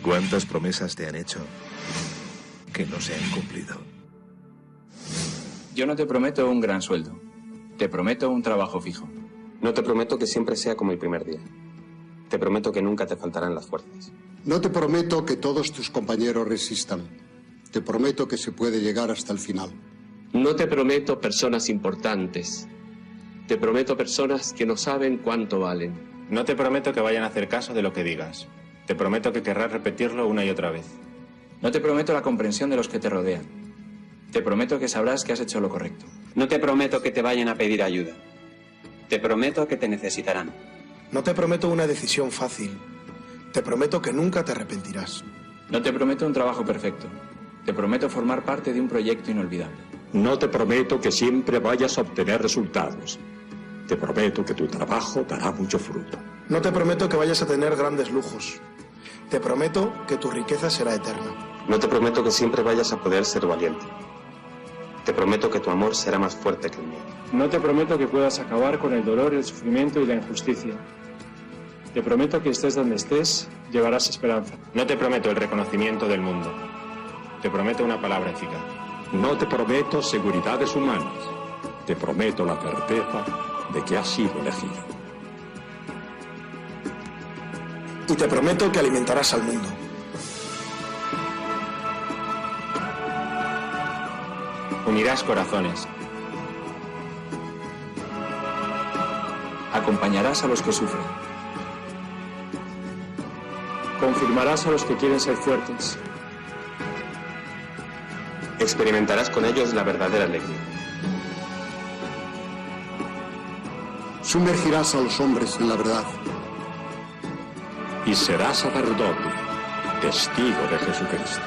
¿Cuántas promesas te han hecho que no se han cumplido? Yo no te prometo un gran sueldo. Te prometo un trabajo fijo. No te prometo que siempre sea como el primer día. Te prometo que nunca te faltarán las fuerzas. No te prometo que todos tus compañeros resistan. Te prometo que se puede llegar hasta el final. No te prometo personas importantes. Te prometo personas que no saben cuánto valen. No te prometo que vayan a hacer caso de lo que digas. Te prometo que querrás repetirlo una y otra vez. No te prometo la comprensión de los que te rodean. Te prometo que sabrás que has hecho lo correcto. No te prometo que te vayan a pedir ayuda. Te prometo que te necesitarán. No te prometo una decisión fácil. Te prometo que nunca te arrepentirás. No te prometo un trabajo perfecto. Te prometo formar parte de un proyecto inolvidable. No te prometo que siempre vayas a obtener resultados. Te prometo que tu trabajo dará mucho fruto. No te prometo que vayas a tener grandes lujos. Te prometo que tu riqueza será eterna. No te prometo que siempre vayas a poder ser valiente. Te prometo que tu amor será más fuerte que el mío. No te prometo que puedas acabar con el dolor, el sufrimiento y la injusticia. Te prometo que estés donde estés, llevarás esperanza. No te prometo el reconocimiento del mundo. Te prometo una palabra eficaz. No te prometo seguridades humanas. Te prometo la certeza de que has sido elegido. Y te prometo que alimentarás al mundo. Unirás corazones. Acompañarás a los que sufren. Confirmarás a los que quieren ser fuertes. Experimentarás con ellos la verdadera alegría. Sumergirás a los hombres en la verdad. Y serás sacerdote, testigo de Jesucristo.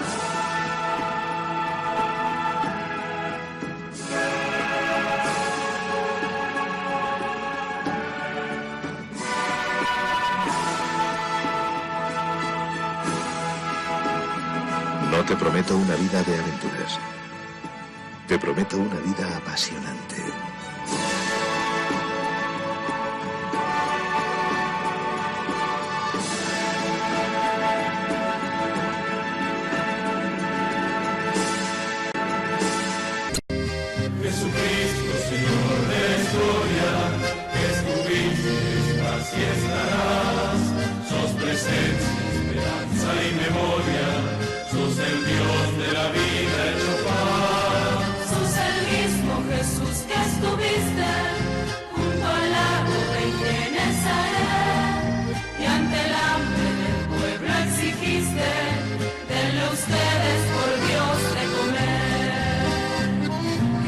No te prometo una vida de aventuras. Te prometo una vida apasionante. Jesucristo, Señor de la historia, que estuviste, estás y estarás. Sos presencia, esperanza y memoria. Sos el Dios de la vida hecho paz. Sos el mismo Jesús que estuviste junto al lago de Genesaret, y ante el hambre del pueblo exigiste, denle ustedes por Dios de comer.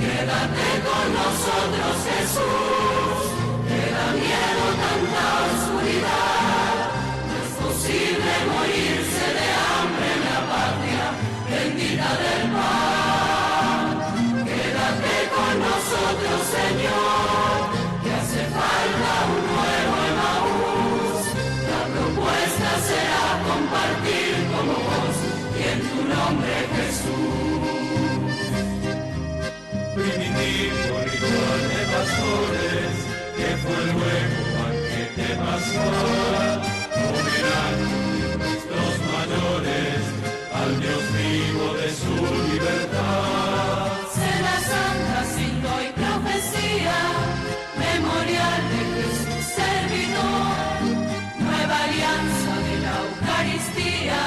Quédate con nosotros, Jesús, que da miedo tanta oscuridad. No es posible morirse de hambre en la patria bendita del pan. Quédate con nosotros, Señor, que hace falta un nuevo Emaús. La propuesta será compartir como vos y en tu nombre, Jesús. Primitivo ritual de pastores, que fue luego banquete pascual, homenaje de nuestros mayores al Dios vivo de su libertad. Cena santa, signo y profecía, memorial de Jesús servidor, nueva alianza de la Eucaristía,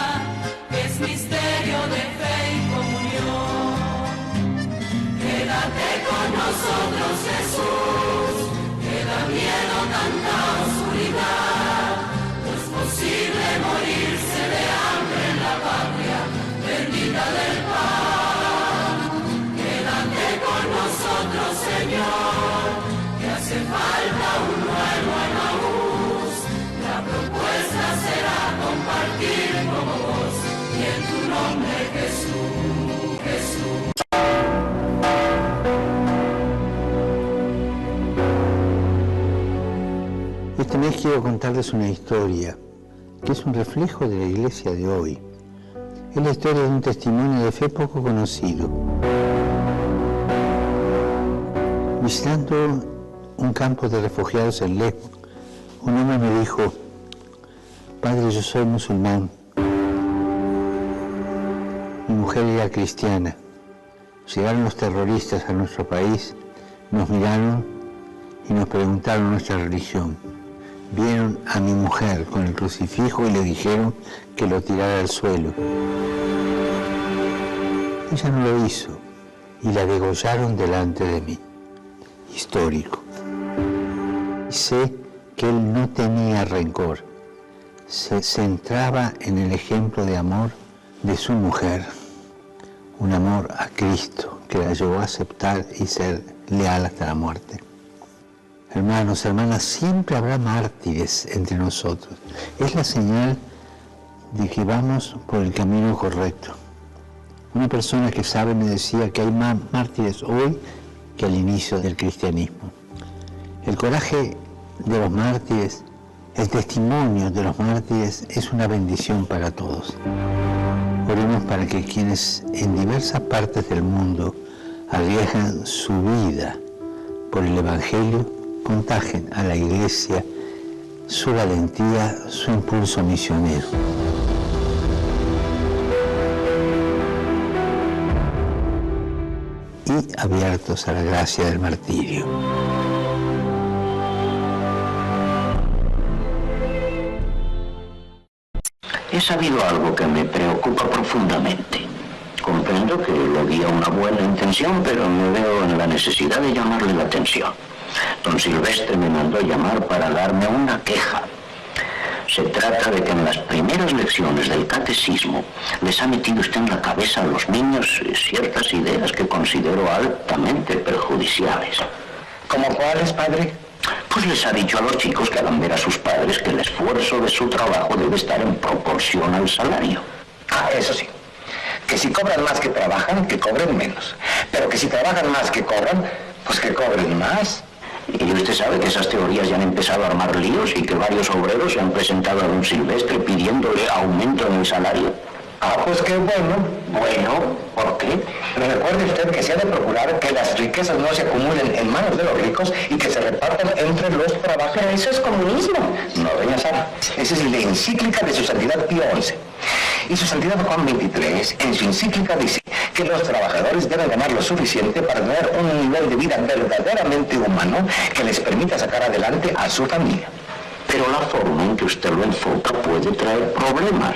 que es misterio de fe y comunión. Quédate con nosotros, Jesús, que da miedo tanta oscuridad. No es posible morirse de hambre en la patria bendita del pan. Quédate con nosotros, Señor, que hace falta un nuevo Emaús. La propuesta será compartir como vos y en tu nombre, Jesús, Jesús. Este mes quiero contarles una historia que es un reflejo de la iglesia de hoy. Es la historia de un testimonio de fe poco conocido. Visitando un campo de refugiados en Lesbos, un hombre me dijo: Padre, yo soy musulmán, mujer era cristiana. Llegaron los terroristas a nuestro país, nos miraron y nos preguntaron nuestra religión. Vieron a mi mujer con el crucifijo y le dijeron que lo tirara al suelo. Ella no lo hizo y la degollaron delante de mí. Histórico. Y sé que él no tenía rencor. Se centraba en el ejemplo de amor de su mujer. Un amor a Cristo que la llevó a aceptar y ser leal hasta la muerte. Hermanos, hermanas, siempre habrá mártires entre nosotros. Es la señal de que vamos por el camino correcto. Una persona que sabe me decía que hay más mártires hoy que al inicio del cristianismo. El coraje de los mártires, el testimonio de los mártires es una bendición para todos. Oremos para que quienes en diversas partes del mundo arriesgan su vida por el Evangelio contagien a la Iglesia su valentía, su impulso misionero. Y abiertos a la gracia del martirio. He sabido algo que me preocupa profundamente. Comprendo que lo guía una buena intención, pero me veo en la necesidad de llamarle la atención. Don Silvestre me mandó llamar para darme una queja. Se trata de que en las primeras lecciones del catecismo les ha metido usted en la cabeza a los niños ciertas ideas que considero altamente perjudiciales. ¿Cómo cuáles, padre? Pues les ha dicho a los chicos que hagan ver a sus padres que el esfuerzo de su trabajo debe estar en proporción al salario. Ah, eso sí. Que si cobran más que trabajan, que cobren menos. Pero que si trabajan más que cobran, pues que cobren más. Y usted sabe que esas teorías ya han empezado a armar líos y que varios obreros se han presentado a don Silvestre pidiéndole aumento en el salario. Ah, pues qué bueno. Bueno, ¿por qué? Recuerde usted que se ha de procurar que las riquezas no se acumulen en manos de los ricos y que se repartan entre los trabajadores. Pero eso es comunismo. No, doña Sara. Esa es la encíclica de su santidad Pío XI. Y su santidad Juan XXIII, en su encíclica, dice que los trabajadores deben ganar lo suficiente para tener un nivel de vida verdaderamente humano que les permita sacar adelante a su familia. Pero la forma en que usted lo enfoca puede traer problemas.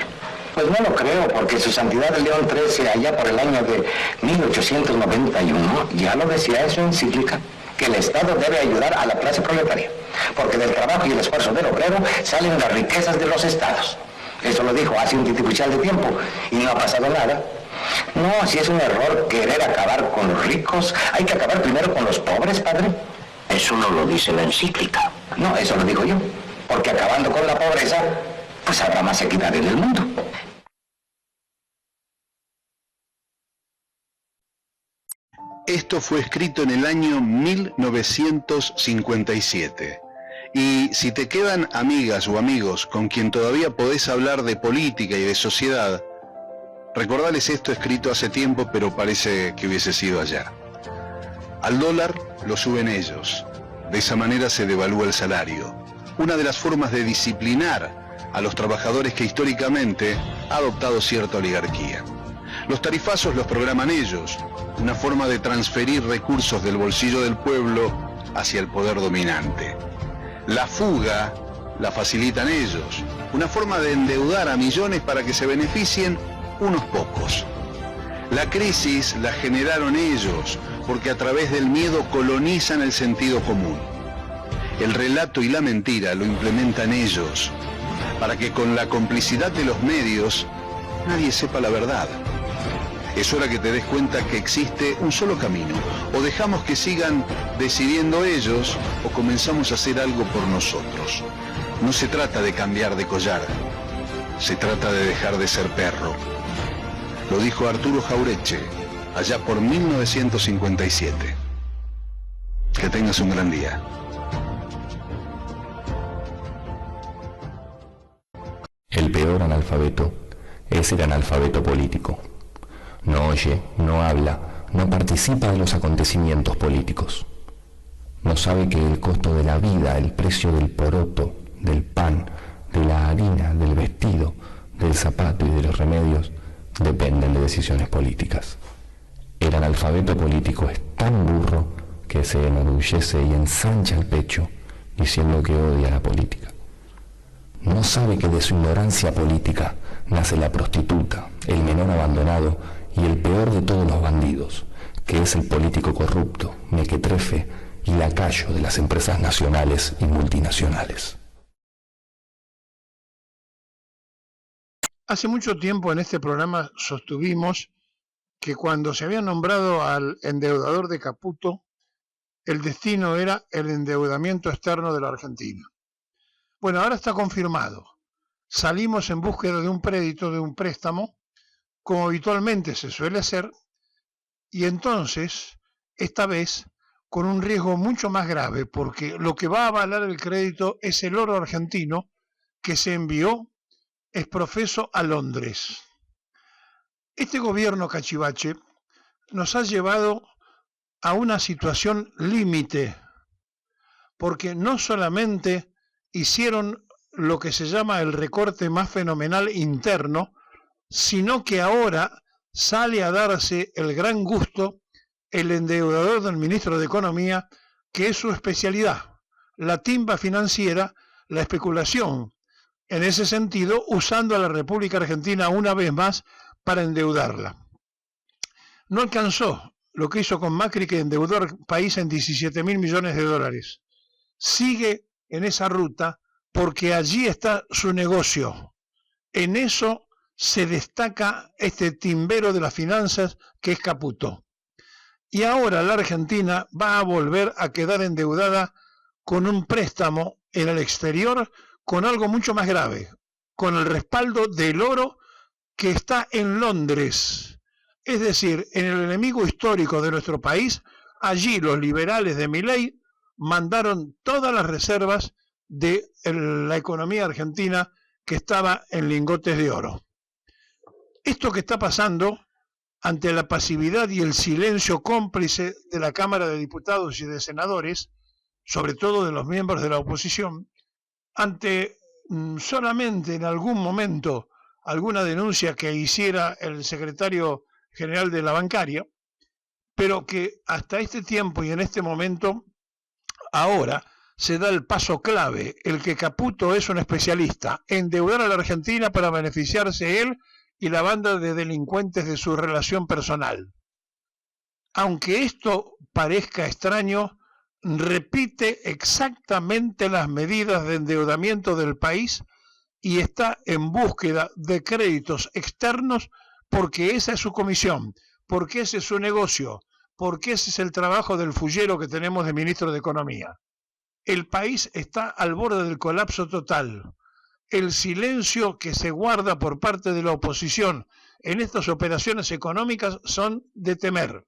Pues no lo creo, porque su santidad León XIII, allá por el año de 1891, ya lo decía en su encíclica, que el Estado debe ayudar a la clase proletaria, porque del trabajo y el esfuerzo del obrero salen las riquezas de los estados. Eso lo dijo hace un titipuchal de tiempo y no ha pasado nada. No, si es un error querer acabar con los ricos, hay que acabar primero con los pobres, padre. Eso no lo dice la encíclica. No, eso lo digo yo, porque acabando con la pobreza, pues habrá más equidad en el mundo. Esto fue escrito en el año 1957. Y si te quedan amigas o amigos con quien todavía podés hablar de política y de sociedad, recordales esto escrito hace tiempo, pero parece que hubiese sido ayer. Al dólar lo suben ellos. De esa manera se devalúa el salario. Una de las formas de disciplinar a los trabajadores que históricamente ha adoptado cierta oligarquía. Los tarifazos los programan ellos, una forma de transferir recursos del bolsillo del pueblo hacia el poder dominante. La fuga la facilitan ellos, una forma de endeudar a millones para que se beneficien unos pocos. La crisis la generaron ellos, porque a través del miedo colonizan el sentido común. El relato y la mentira lo implementan ellos, para que con la complicidad de los medios nadie sepa la verdad. Es hora que te des cuenta que existe un solo camino. O dejamos que sigan decidiendo ellos, o comenzamos a hacer algo por nosotros. No se trata de cambiar de collar, se trata de dejar de ser perro. Lo dijo Arturo Jauretche, allá por 1957. Que tengas un gran día. El peor analfabeto es el analfabeto político. No oye, no habla, no participa de los acontecimientos políticos. No sabe que el costo de la vida, el precio del poroto, del pan, de la harina, del vestido, del zapato y de los remedios dependen de decisiones políticas. El analfabeto político es tan burro que se enorgullece y ensancha el pecho diciendo que odia la política. No sabe que de su ignorancia política nace la prostituta, el menor abandonado y el peor de todos los bandidos, que es el político corrupto, mequetrefe y lacayo de las empresas nacionales y multinacionales. Hace mucho tiempo en este programa sostuvimos que cuando se había nombrado al endeudador de Caputo, el destino era el endeudamiento externo de la Argentina. Bueno, ahora está confirmado. Salimos en búsqueda de un crédito, de un préstamo, como habitualmente se suele hacer, y entonces, esta vez, con un riesgo mucho más grave, porque lo que va a avalar el crédito es el oro argentino que se envió exprofeso a Londres. Este gobierno cachivache nos ha llevado a una situación límite, porque no solamente hicieron lo que se llama el recorte más fenomenal interno, sino que ahora sale a darse el gran gusto el endeudador del ministro de Economía, que es su especialidad, la timba financiera, la especulación, en ese sentido, usando a la República Argentina una vez más para endeudarla. No alcanzó lo que hizo con Macri, que endeudó al país en 17.000 millones de dólares. Sigue en esa ruta porque allí está su negocio. En eso se destaca este timbero de las finanzas que es Caputo. Y ahora la Argentina va a volver a quedar endeudada con un préstamo en el exterior, con algo mucho más grave, con el respaldo del oro que está en Londres. Es decir, en el enemigo histórico de nuestro país, allí los liberales de Milei mandaron todas las reservas de la economía argentina que estaba en lingotes de oro. Esto que está pasando, ante la pasividad y el silencio cómplice de la Cámara de Diputados y de Senadores, sobre todo de los miembros de la oposición, ante solamente en algún momento alguna denuncia que hiciera el secretario general de la bancaria, pero que hasta este tiempo y en este momento, ahora se da el paso clave, el que Caputo es un especialista, endeudar a la Argentina para beneficiarse él y la banda de delincuentes de su relación personal. Aunque esto parezca extraño, repite exactamente las medidas de endeudamiento del país y está en búsqueda de créditos externos porque esa es su comisión, porque ese es su negocio, porque ese es el trabajo del fullero que tenemos de ministro de Economía. El país está al borde del colapso total. El silencio que se guarda por parte de la oposición en estas operaciones económicas son de temer.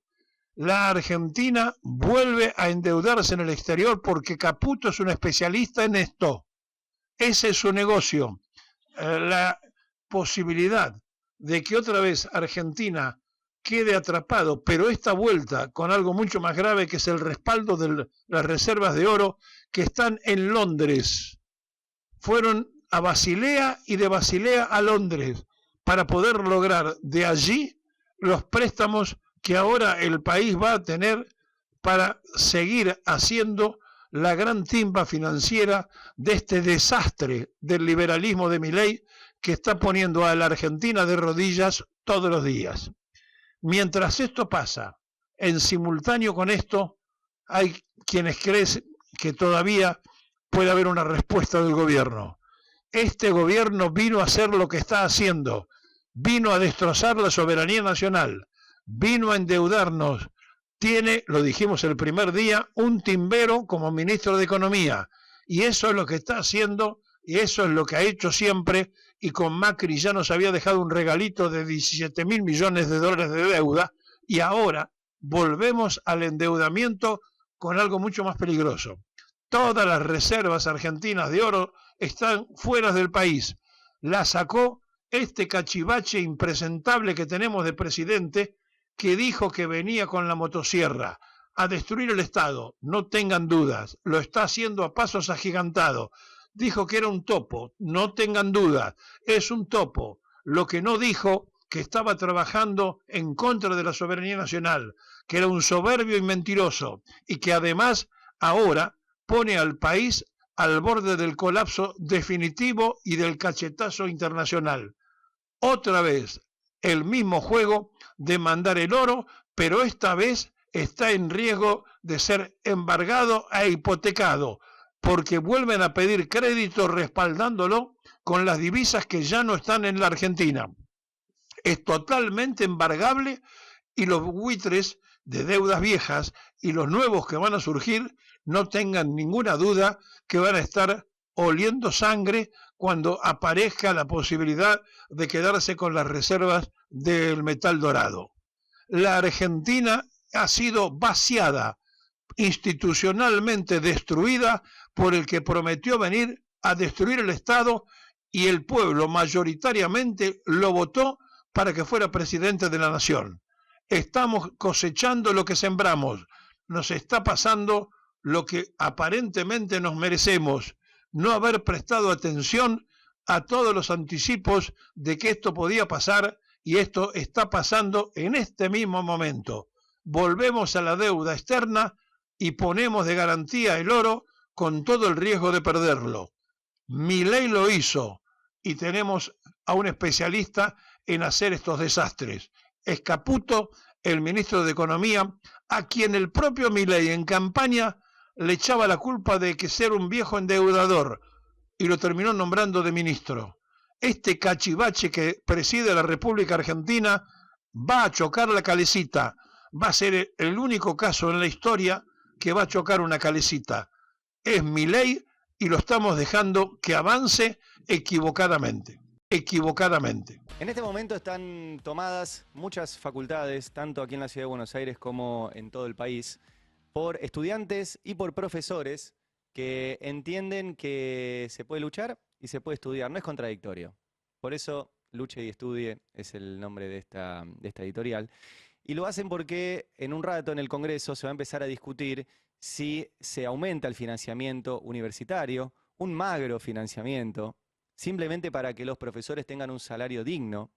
La Argentina vuelve a endeudarse en el exterior porque Caputo es un especialista en esto. Ese es su negocio. La posibilidad de que otra vez Argentina quede atrapado, pero esta vuelta con algo mucho más grave, que es el respaldo de las reservas de oro que están en Londres. Fueron a Basilea y de Basilea a Londres para poder lograr de allí los préstamos que ahora el país va a tener para seguir haciendo la gran timba financiera de este desastre del liberalismo de Milei que está poniendo a la Argentina de rodillas todos los días. Mientras esto pasa, en simultáneo con esto, hay quienes creen que todavía puede haber una respuesta del gobierno. Este gobierno vino a hacer lo que está haciendo, vino a destrozar la soberanía nacional, vino a endeudarnos, tiene, lo dijimos el primer día, un timbero como ministro de Economía, y eso es lo que está haciendo, y eso es lo que ha hecho siempre, y con Macri ya nos había dejado un regalito de 17.000 millones de dólares de deuda, y ahora volvemos al endeudamiento con algo mucho más peligroso. Todas las reservas argentinas de oro están fuera del país. La sacó este cachivache impresentable que tenemos de presidente, que dijo que venía con la motosierra a destruir el Estado. No tengan dudas, lo está haciendo a pasos agigantados. Dijo que era un topo, no tengan dudas, es un topo. Lo que no dijo que estaba trabajando en contra de la soberanía nacional, que era un soberbio y mentiroso, y que además ahora pone al país al borde del colapso definitivo y del cachetazo internacional. Otra vez el mismo juego de mandar el oro, pero esta vez está en riesgo de ser embargado e hipotecado, porque vuelven a pedir crédito respaldándolo con las divisas que ya no están en la Argentina. Es totalmente embargable y los buitres de deudas viejas y los nuevos que van a surgir no tengan ninguna duda que van a estar oliendo sangre cuando aparezca la posibilidad de quedarse con las reservas del metal dorado. La Argentina ha sido vaciada, institucionalmente destruida por el que prometió venir a destruir el Estado, y el pueblo mayoritariamente lo votó para que fuera presidente de la nación. Estamos cosechando lo que sembramos, nos está pasando lo que aparentemente nos merecemos, no haber prestado atención a todos los anticipos de que esto podía pasar, y esto está pasando en este mismo momento. Volvemos a la deuda externa y ponemos de garantía el oro con todo el riesgo de perderlo. Milei lo hizo y tenemos a un especialista en hacer estos desastres. Es Caputo, el ministro de Economía, a quien el propio Milei en campaña le echaba la culpa de que ser un viejo endeudador y lo terminó nombrando de ministro. Este cachivache que preside la República Argentina va a chocar la calecita. Va a ser el único caso en la historia que va a chocar una calecita. Es Milei y lo estamos dejando que avance equivocadamente. En este momento están tomadas muchas facultades, tanto aquí en la Ciudad de Buenos Aires como en todo el país, por estudiantes y por profesores que entienden que se puede luchar y se puede estudiar. No es contradictorio. Por eso, Luche y Estudie es el nombre de esta editorial. Y lo hacen porque en un rato en el Congreso se va a empezar a discutir si se aumenta el financiamiento universitario, un magro financiamiento, simplemente para que los profesores tengan un salario digno.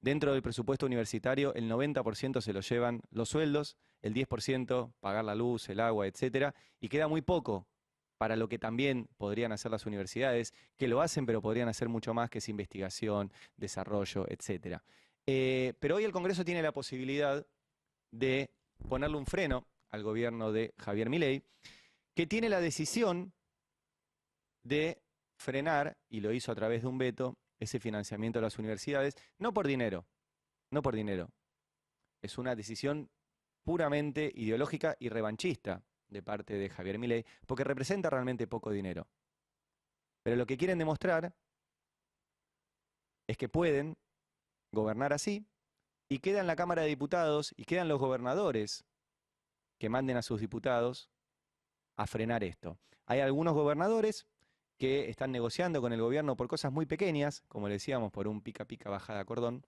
Dentro del presupuesto universitario, el 90% se lo llevan los sueldos, el 10% pagar la luz, el agua, etcétera, y queda muy poco para lo que también podrían hacer las universidades, que lo hacen, pero podrían hacer mucho más, que es investigación, desarrollo, etcétera. Pero hoy el Congreso tiene la posibilidad de ponerle un freno al gobierno de Javier Milei, que tiene la decisión de frenar, y lo hizo a través de un veto, ese financiamiento de las universidades, no por dinero. Es una decisión puramente ideológica y revanchista de parte de Javier Milei, porque representa realmente poco dinero. Pero lo que quieren demostrar es que pueden gobernar así, y queda en la Cámara de Diputados y quedan los gobernadores que manden a sus diputados a frenar esto. Hay algunos gobernadores que están negociando con el gobierno por cosas muy pequeñas, como le decíamos, por un pica pica bajada a cordón,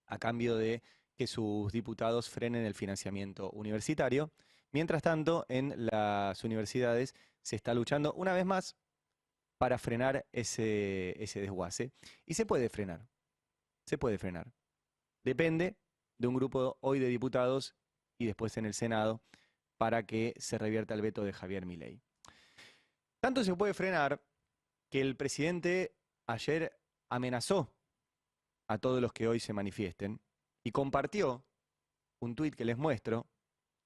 a cambio de que sus diputados frenen el financiamiento universitario. Mientras tanto, en las universidades se está luchando una vez más para frenar ese desguace. Y se puede frenar. Depende de un grupo hoy de diputados y después en el Senado para que se revierta el veto de Javier Milei. Tanto se puede frenar que el presidente ayer amenazó a todos los que hoy se manifiesten y compartió un tuit que les muestro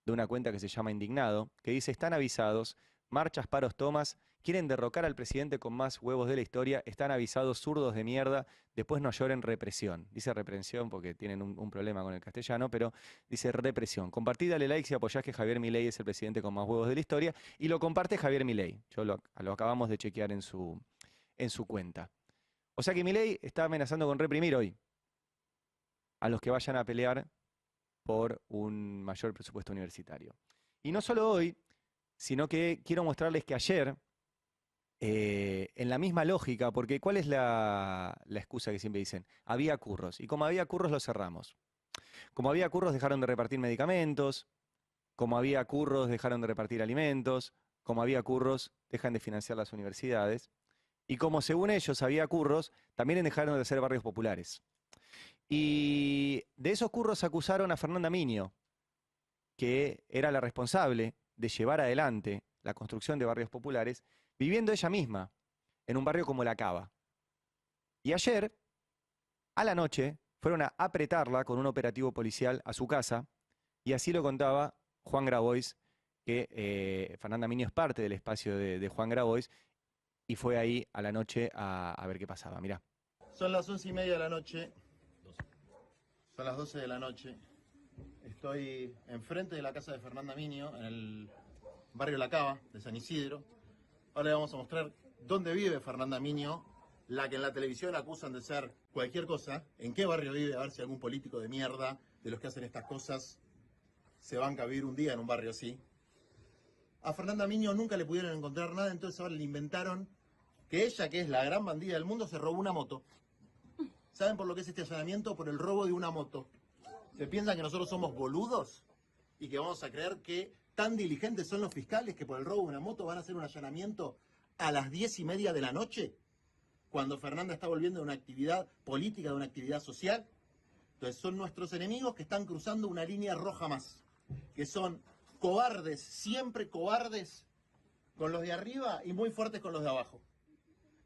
de una cuenta que se llama Indignado, que dice: están avisados, marchas, paros, tomas, quieren derrocar al presidente con más huevos de la historia, están avisados, zurdos de mierda, después no lloren, represión. Dice represión porque tienen un problema con el castellano, pero dice represión. Compartid, dale like si apoyás que Javier Milei es el presidente con más huevos de la historia, y lo comparte Javier Milei. Lo acabamos de chequear en su cuenta. O sea que Milei está amenazando con reprimir hoy a los que vayan a pelear por un mayor presupuesto universitario. Y no solo hoy, sino que quiero mostrarles que ayer, en la misma lógica, porque ¿cuál es la excusa que siempre dicen? Había curros, y como había curros los cerramos. Como había curros dejaron de repartir medicamentos, como había curros dejaron de repartir alimentos, como había curros dejan de financiar las universidades, y como según ellos había curros, también dejaron de ser barrios populares. Y de esos curros acusaron a Fernanda Miño, que era la responsable de llevar adelante la construcción de barrios populares, viviendo ella misma en un barrio como La Cava. Y ayer, a la noche, fueron a apretarla con un operativo policial a su casa, y así lo contaba Juan Grabois, que Fernanda Miño es parte del espacio de Juan Grabois, y fue ahí a la noche a ver qué pasaba. Mirá. Son las 11:30 de la noche. Son las 12 de la noche. Estoy enfrente de la casa de Fernanda Miño, en el barrio La Cava, de San Isidro. Ahora le vamos a mostrar dónde vive Fernanda Miño, la que en la televisión acusan de ser cualquier cosa. En qué barrio vive, a ver si algún político de mierda, de los que hacen estas cosas, se banca a vivir un día en un barrio así. A Fernanda Miño nunca le pudieron encontrar nada, entonces ahora le inventaron que ella, que es la gran bandida del mundo, se robó una moto. ¿Saben por lo que es este allanamiento? Por el robo de una moto. ¿Se piensan que nosotros somos boludos? Y que vamos a creer que tan diligentes son los fiscales que por el robo de una moto van a hacer un allanamiento a las 10:30 de la noche, cuando Fernanda está volviendo de una actividad política, de una actividad social. Entonces son nuestros enemigos que están cruzando una línea roja más, que son cobardes, siempre cobardes con los de arriba y muy fuertes con los de abajo.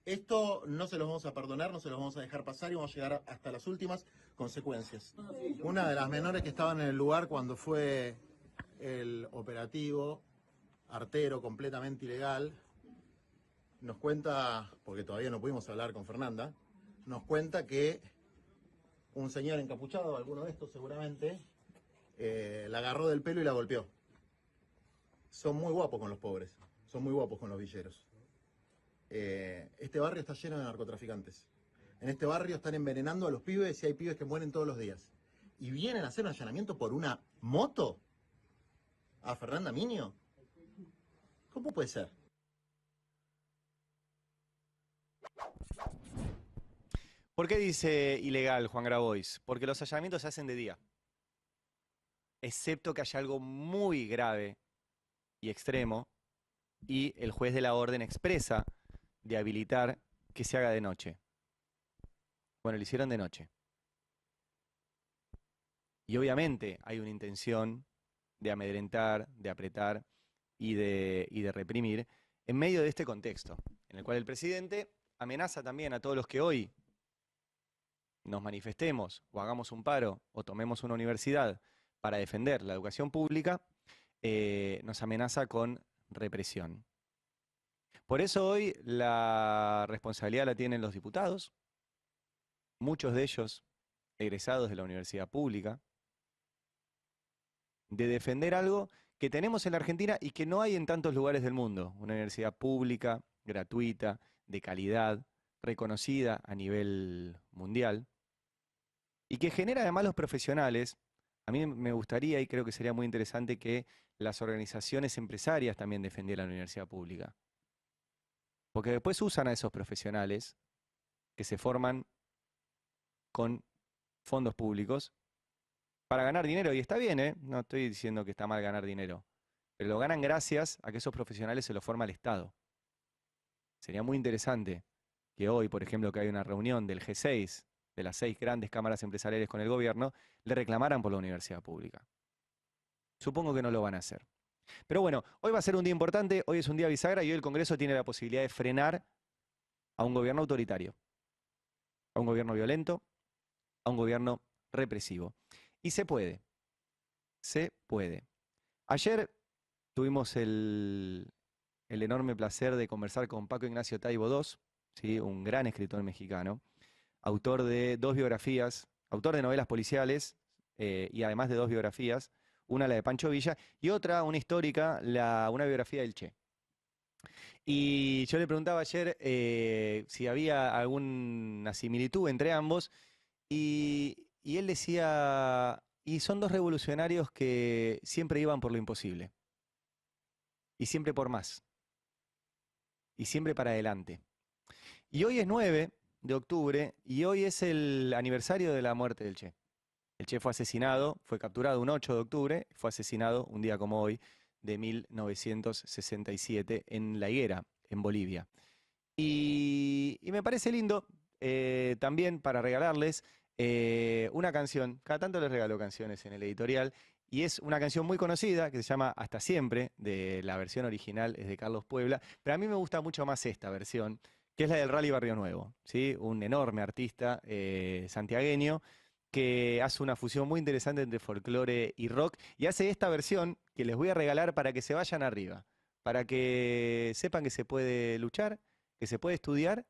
Esto no se los vamos a perdonar, no se los vamos a dejar pasar y vamos a llegar hasta las últimas consecuencias. Una de las menores que estaban en el lugar cuando fue el operativo artero completamente ilegal, nos cuenta, porque todavía no pudimos hablar con Fernanda, nos cuenta que un señor encapuchado, alguno de estos seguramente, la agarró del pelo y la golpeó. Son muy guapos con los pobres, son muy guapos con los villeros. Este barrio está lleno de narcotraficantes. En este barrio están envenenando a los pibes y hay pibes que mueren todos los días. ¿Y vienen a hacer un allanamiento por una moto? ¿A Fernanda Miño? ¿Cómo puede ser? ¿Por qué dice ilegal Juan Grabois? Porque los allanamientos se hacen de día. Excepto que haya algo muy grave y extremo y el juez de la orden expresa de habilitar que se haga de noche. Bueno, lo hicieron de noche. Y obviamente hay una intención de amedrentar, de apretar y de reprimir en medio de este contexto, en el cual el presidente amenaza también a todos los que hoy nos manifestemos o hagamos un paro o tomemos una universidad para defender la educación pública, nos amenaza con represión. Por eso hoy la responsabilidad la tienen los diputados, muchos de ellos egresados de la universidad pública, de defender algo que tenemos en la Argentina y que no hay en tantos lugares del mundo. Una universidad pública, gratuita, de calidad, reconocida a nivel mundial, y que genera además los profesionales. A mí me gustaría y creo que sería muy interesante que las organizaciones empresarias también defendieran la universidad pública. Porque después usan a esos profesionales que se forman con fondos públicos para ganar dinero. Y está bien, ¿eh? No estoy diciendo que está mal ganar dinero. Pero lo ganan gracias a que esos profesionales se los forma el Estado. Sería muy interesante que hoy, por ejemplo, que hay una reunión del G6, de las 6 grandes cámaras empresariales con el gobierno, le reclamaran por la universidad pública. Supongo que no lo van a hacer. Pero bueno, hoy va a ser un día importante, hoy es un día bisagra y hoy el Congreso tiene la posibilidad de frenar a un gobierno autoritario, a un gobierno violento, a un gobierno represivo. Y se puede. Se puede. Ayer tuvimos el enorme placer de conversar con Paco Ignacio Taibo II, ¿sí? Un gran escritor mexicano, autor de 2 biografías, autor de novelas policiales y además de 2 biografías, una la de Pancho Villa y otra, una histórica, una biografía del Che. Y yo le preguntaba ayer si había alguna similitud entre ambos y él decía, y son 2 revolucionarios que siempre iban por lo imposible y siempre por más y siempre para adelante. Y hoy es 9 de octubre y hoy es el aniversario de la muerte del Che. El Che fue asesinado, fue capturado un 8 de octubre, fue asesinado un día como hoy de 1967 en La Higuera, en Bolivia. Y me parece lindo también para regalarles una canción, cada tanto les regalo canciones en el editorial, y es una canción muy conocida que se llama Hasta Siempre, de la versión original es de Carlos Puebla, pero a mí me gusta mucho más esta versión, que es la del Rally Barrio Nuevo, ¿sí? Un enorme artista santiagueño que hace una fusión muy interesante entre folclore y rock, y hace esta versión que les voy a regalar para que se vayan arriba, para que sepan que se puede luchar, que se puede estudiar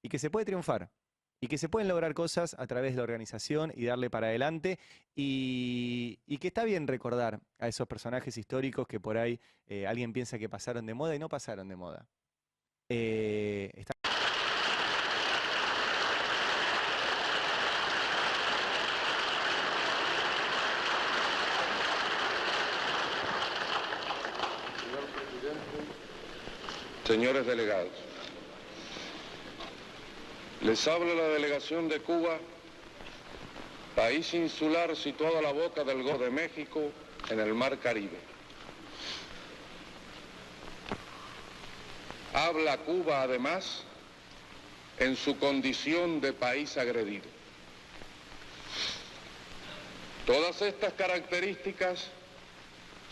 y que se puede triunfar. Y que se pueden lograr cosas a través de la organización y darle para adelante. Y que está bien recordar a esos personajes históricos que por ahí alguien piensa que pasaron de moda y no pasaron de moda. Señor presidente, señores delegados, les habla la delegación de Cuba, país insular situado a la boca del Golfo de México, en el Mar Caribe. Habla Cuba, además, en su condición de país agredido. Todas estas características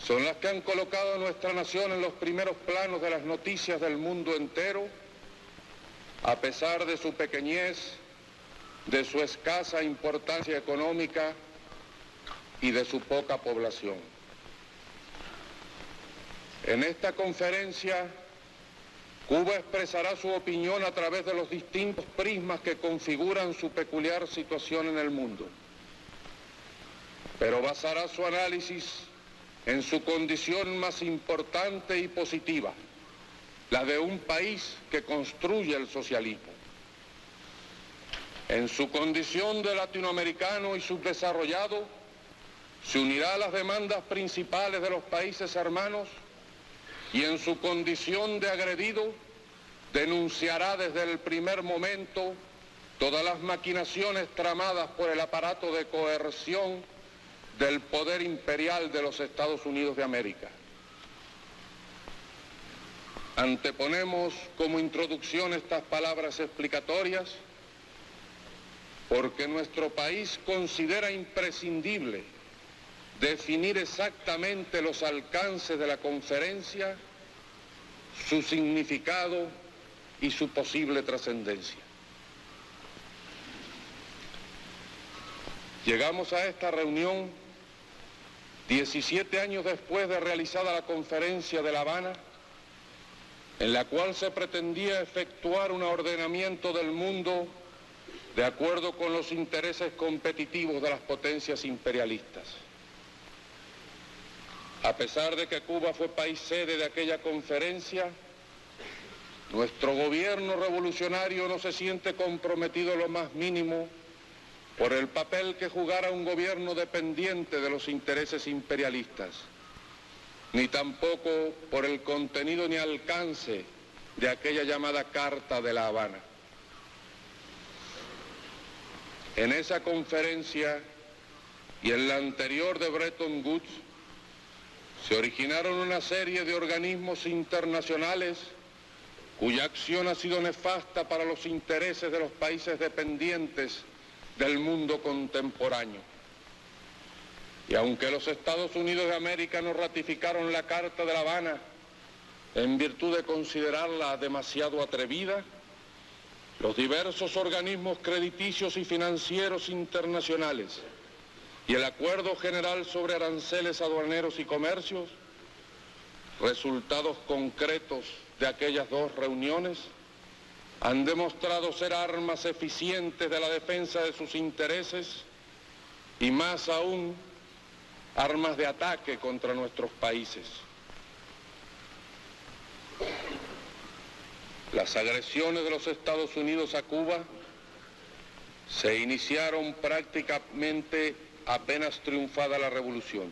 son las que han colocado a nuestra nación en los primeros planos de las noticias del mundo entero, a pesar de su pequeñez, de su escasa importancia económica y de su poca población. En esta conferencia, Cuba expresará su opinión a través de los distintos prismas que configuran su peculiar situación en el mundo, pero basará su análisis en su condición más importante y positiva, la de un país que construye el socialismo. En su condición de latinoamericano y subdesarrollado, se unirá a las demandas principales de los países hermanos y en su condición de agredido, denunciará desde el primer momento todas las maquinaciones tramadas por el aparato de coerción del poder imperial de los Estados Unidos de América. Anteponemos como introducción estas palabras explicatorias porque nuestro país considera imprescindible definir exactamente los alcances de la conferencia, su significado y su posible trascendencia. Llegamos a esta reunión 17 años después de realizada la conferencia de La Habana, en la cual se pretendía efectuar un ordenamiento del mundo de acuerdo con los intereses competitivos de las potencias imperialistas. A pesar de que Cuba fue país sede de aquella conferencia, nuestro gobierno revolucionario no se siente comprometido lo más mínimo por el papel que jugara un gobierno dependiente de los intereses imperialistas, ni tampoco por el contenido ni alcance de aquella llamada Carta de La Habana. En esa conferencia y en la anterior de Bretton Woods se originaron una serie de organismos internacionales cuya acción ha sido nefasta para los intereses de los países dependientes del mundo contemporáneo. Y aunque los Estados Unidos de América no ratificaron la Carta de La Habana en virtud de considerarla demasiado atrevida, los diversos organismos crediticios y financieros internacionales y el Acuerdo General sobre Aranceles Aduaneros y Comercios, resultados concretos de aquellas dos reuniones, han demostrado ser armas eficientes de la defensa de sus intereses y más aún armas de ataque contra nuestros países. Las agresiones de los Estados Unidos a Cuba se iniciaron prácticamente apenas triunfada la revolución.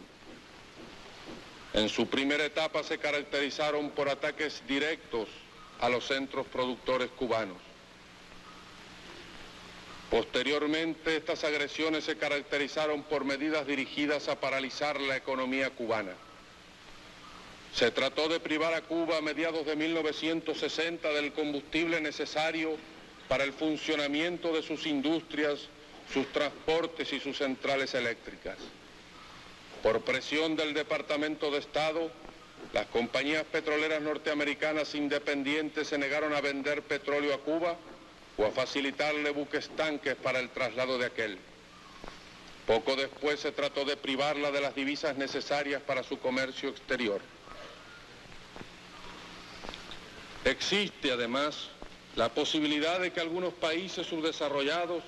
En su primera etapa se caracterizaron por ataques directos a los centros productores cubanos. Posteriormente, estas agresiones se caracterizaron por medidas dirigidas a paralizar la economía cubana. Se trató de privar a Cuba a mediados de 1960 del combustible necesario para el funcionamiento de sus industrias sus transportes y sus centrales eléctricas. Por presión del Departamento de Estado, las compañías petroleras norteamericanas independientes se negaron a vender petróleo a Cuba o a facilitarle buques tanques para el traslado de aquel. Poco después se trató de privarla de las divisas necesarias para su comercio exterior. Existe además la posibilidad de que algunos países subdesarrollados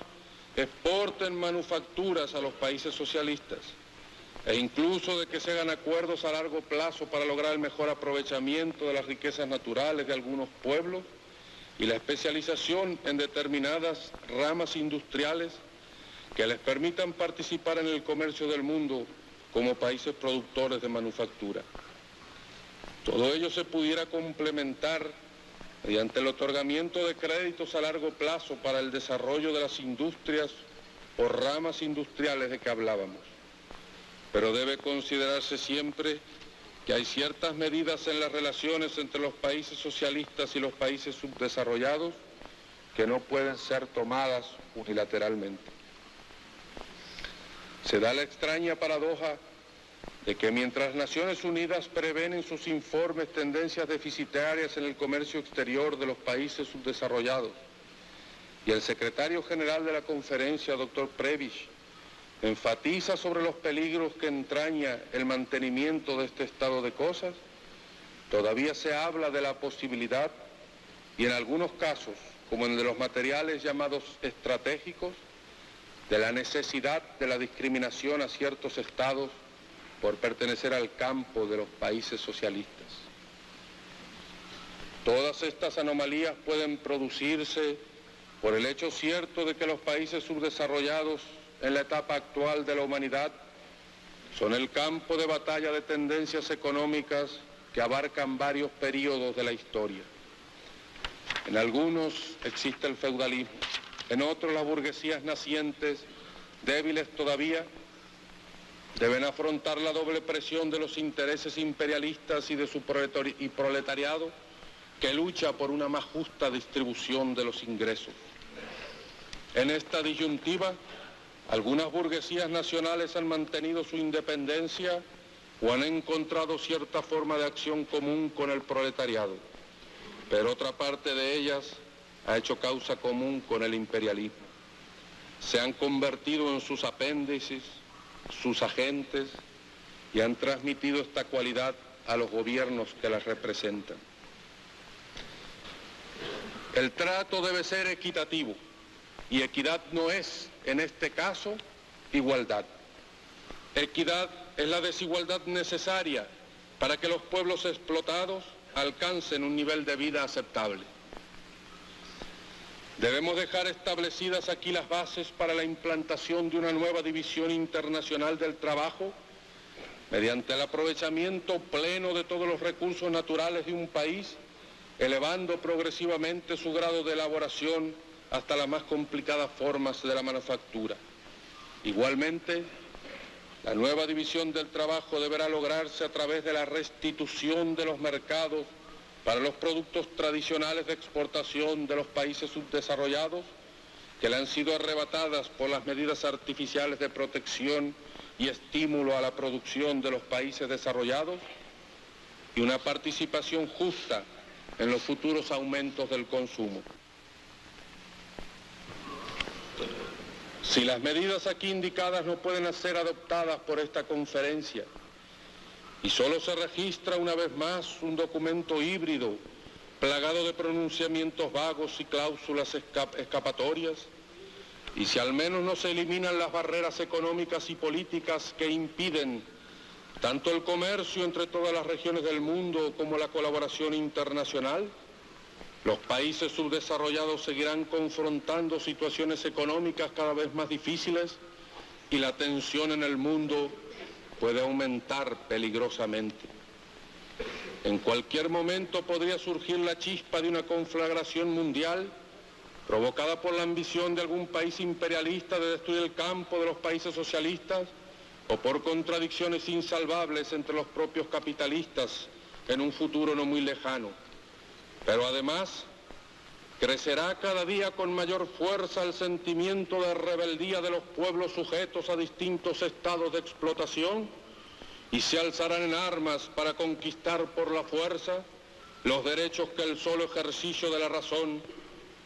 exporten manufacturas a los países socialistas e incluso de que se hagan acuerdos a largo plazo para lograr el mejor aprovechamiento de las riquezas naturales de algunos pueblos y la especialización en determinadas ramas industriales que les permitan participar en el comercio del mundo como países productores de manufactura. Todo ello se pudiera complementar mediante el otorgamiento de créditos a largo plazo para el desarrollo de las industrias o ramas industriales de que hablábamos. Pero debe considerarse siempre que hay ciertas medidas en las relaciones entre los países socialistas y los países subdesarrollados que no pueden ser tomadas unilateralmente. Se da la extraña paradoja de que mientras Naciones Unidas prevén en sus informes tendencias deficitarias en el comercio exterior de los países subdesarrollados y el secretario general de la conferencia, Dr. Prebisch, enfatiza sobre los peligros que entraña el mantenimiento de este estado de cosas, todavía se habla de la posibilidad, y en algunos casos, como en el de los materiales llamados estratégicos, de la necesidad de la discriminación a ciertos estados por pertenecer al campo de los países socialistas. Todas estas anomalías pueden producirse por el hecho cierto de que los países subdesarrollados en la etapa actual de la humanidad son el campo de batalla de tendencias económicas que abarcan varios períodos de la historia. En algunos existe el feudalismo, en otros las burguesías nacientes, débiles todavía, deben afrontar la doble presión de los intereses imperialistas y de su proletariado que lucha por una más justa distribución de los ingresos. En esta disyuntiva, algunas burguesías nacionales han mantenido su independencia o han encontrado cierta forma de acción común con el proletariado, pero otra parte de ellas ha hecho causa común con el imperialismo. Se han convertido en sus apéndices, sus agentes, y han transmitido esta cualidad a los gobiernos que las representan. El trato debe ser equitativo, y equidad no es, en este caso, igualdad. Equidad es la desigualdad necesaria para que los pueblos explotados alcancen un nivel de vida aceptable. Debemos dejar establecidas aquí las bases para la implantación de una nueva división internacional del trabajo mediante el aprovechamiento pleno de todos los recursos naturales de un país, elevando progresivamente su grado de elaboración hasta las más complicadas formas de la manufactura. Igualmente, la nueva división del trabajo deberá lograrse a través de la restitución de los mercados para los productos tradicionales de exportación de los países subdesarrollados, que le han sido arrebatadas por las medidas artificiales de protección y estímulo a la producción de los países desarrollados, y una participación justa en los futuros aumentos del consumo. Si las medidas aquí indicadas no pueden ser adoptadas por esta conferencia y solo se registra una vez más un documento híbrido plagado de pronunciamientos vagos y cláusulas escapatorias, y si al menos no se eliminan las barreras económicas y políticas que impiden tanto el comercio entre todas las regiones del mundo como la colaboración internacional, los países subdesarrollados seguirán confrontando situaciones económicas cada vez más difíciles y la tensión en el mundo puede aumentar peligrosamente. En cualquier momento podría surgir la chispa de una conflagración mundial provocada por la ambición de algún país imperialista de destruir el campo de los países socialistas o por contradicciones insalvables entre los propios capitalistas en un futuro no muy lejano. Pero además, Crecerá cada día con mayor fuerza el sentimiento de rebeldía de los pueblos sujetos a distintos estados de explotación y se alzarán en armas para conquistar por la fuerza los derechos que el solo ejercicio de la razón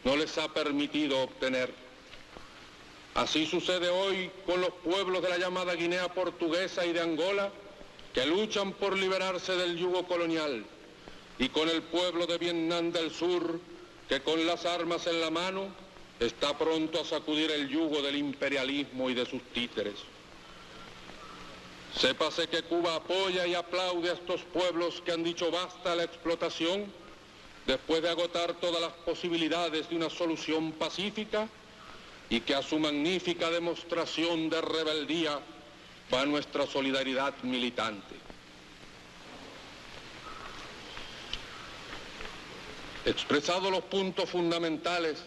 no les ha permitido obtener. Así sucede hoy con los pueblos de la llamada Guinea Portuguesa y de Angola, que luchan por liberarse del yugo colonial, y con el pueblo de Vietnam del Sur, que con las armas en la mano está pronto a sacudir el yugo del imperialismo y de sus títeres. Sépase que Cuba apoya y aplaude a estos pueblos que han dicho basta a la explotación, después de agotar todas las posibilidades de una solución pacífica, y que a su magnífica demostración de rebeldía va nuestra solidaridad militante. Expresados los puntos fundamentales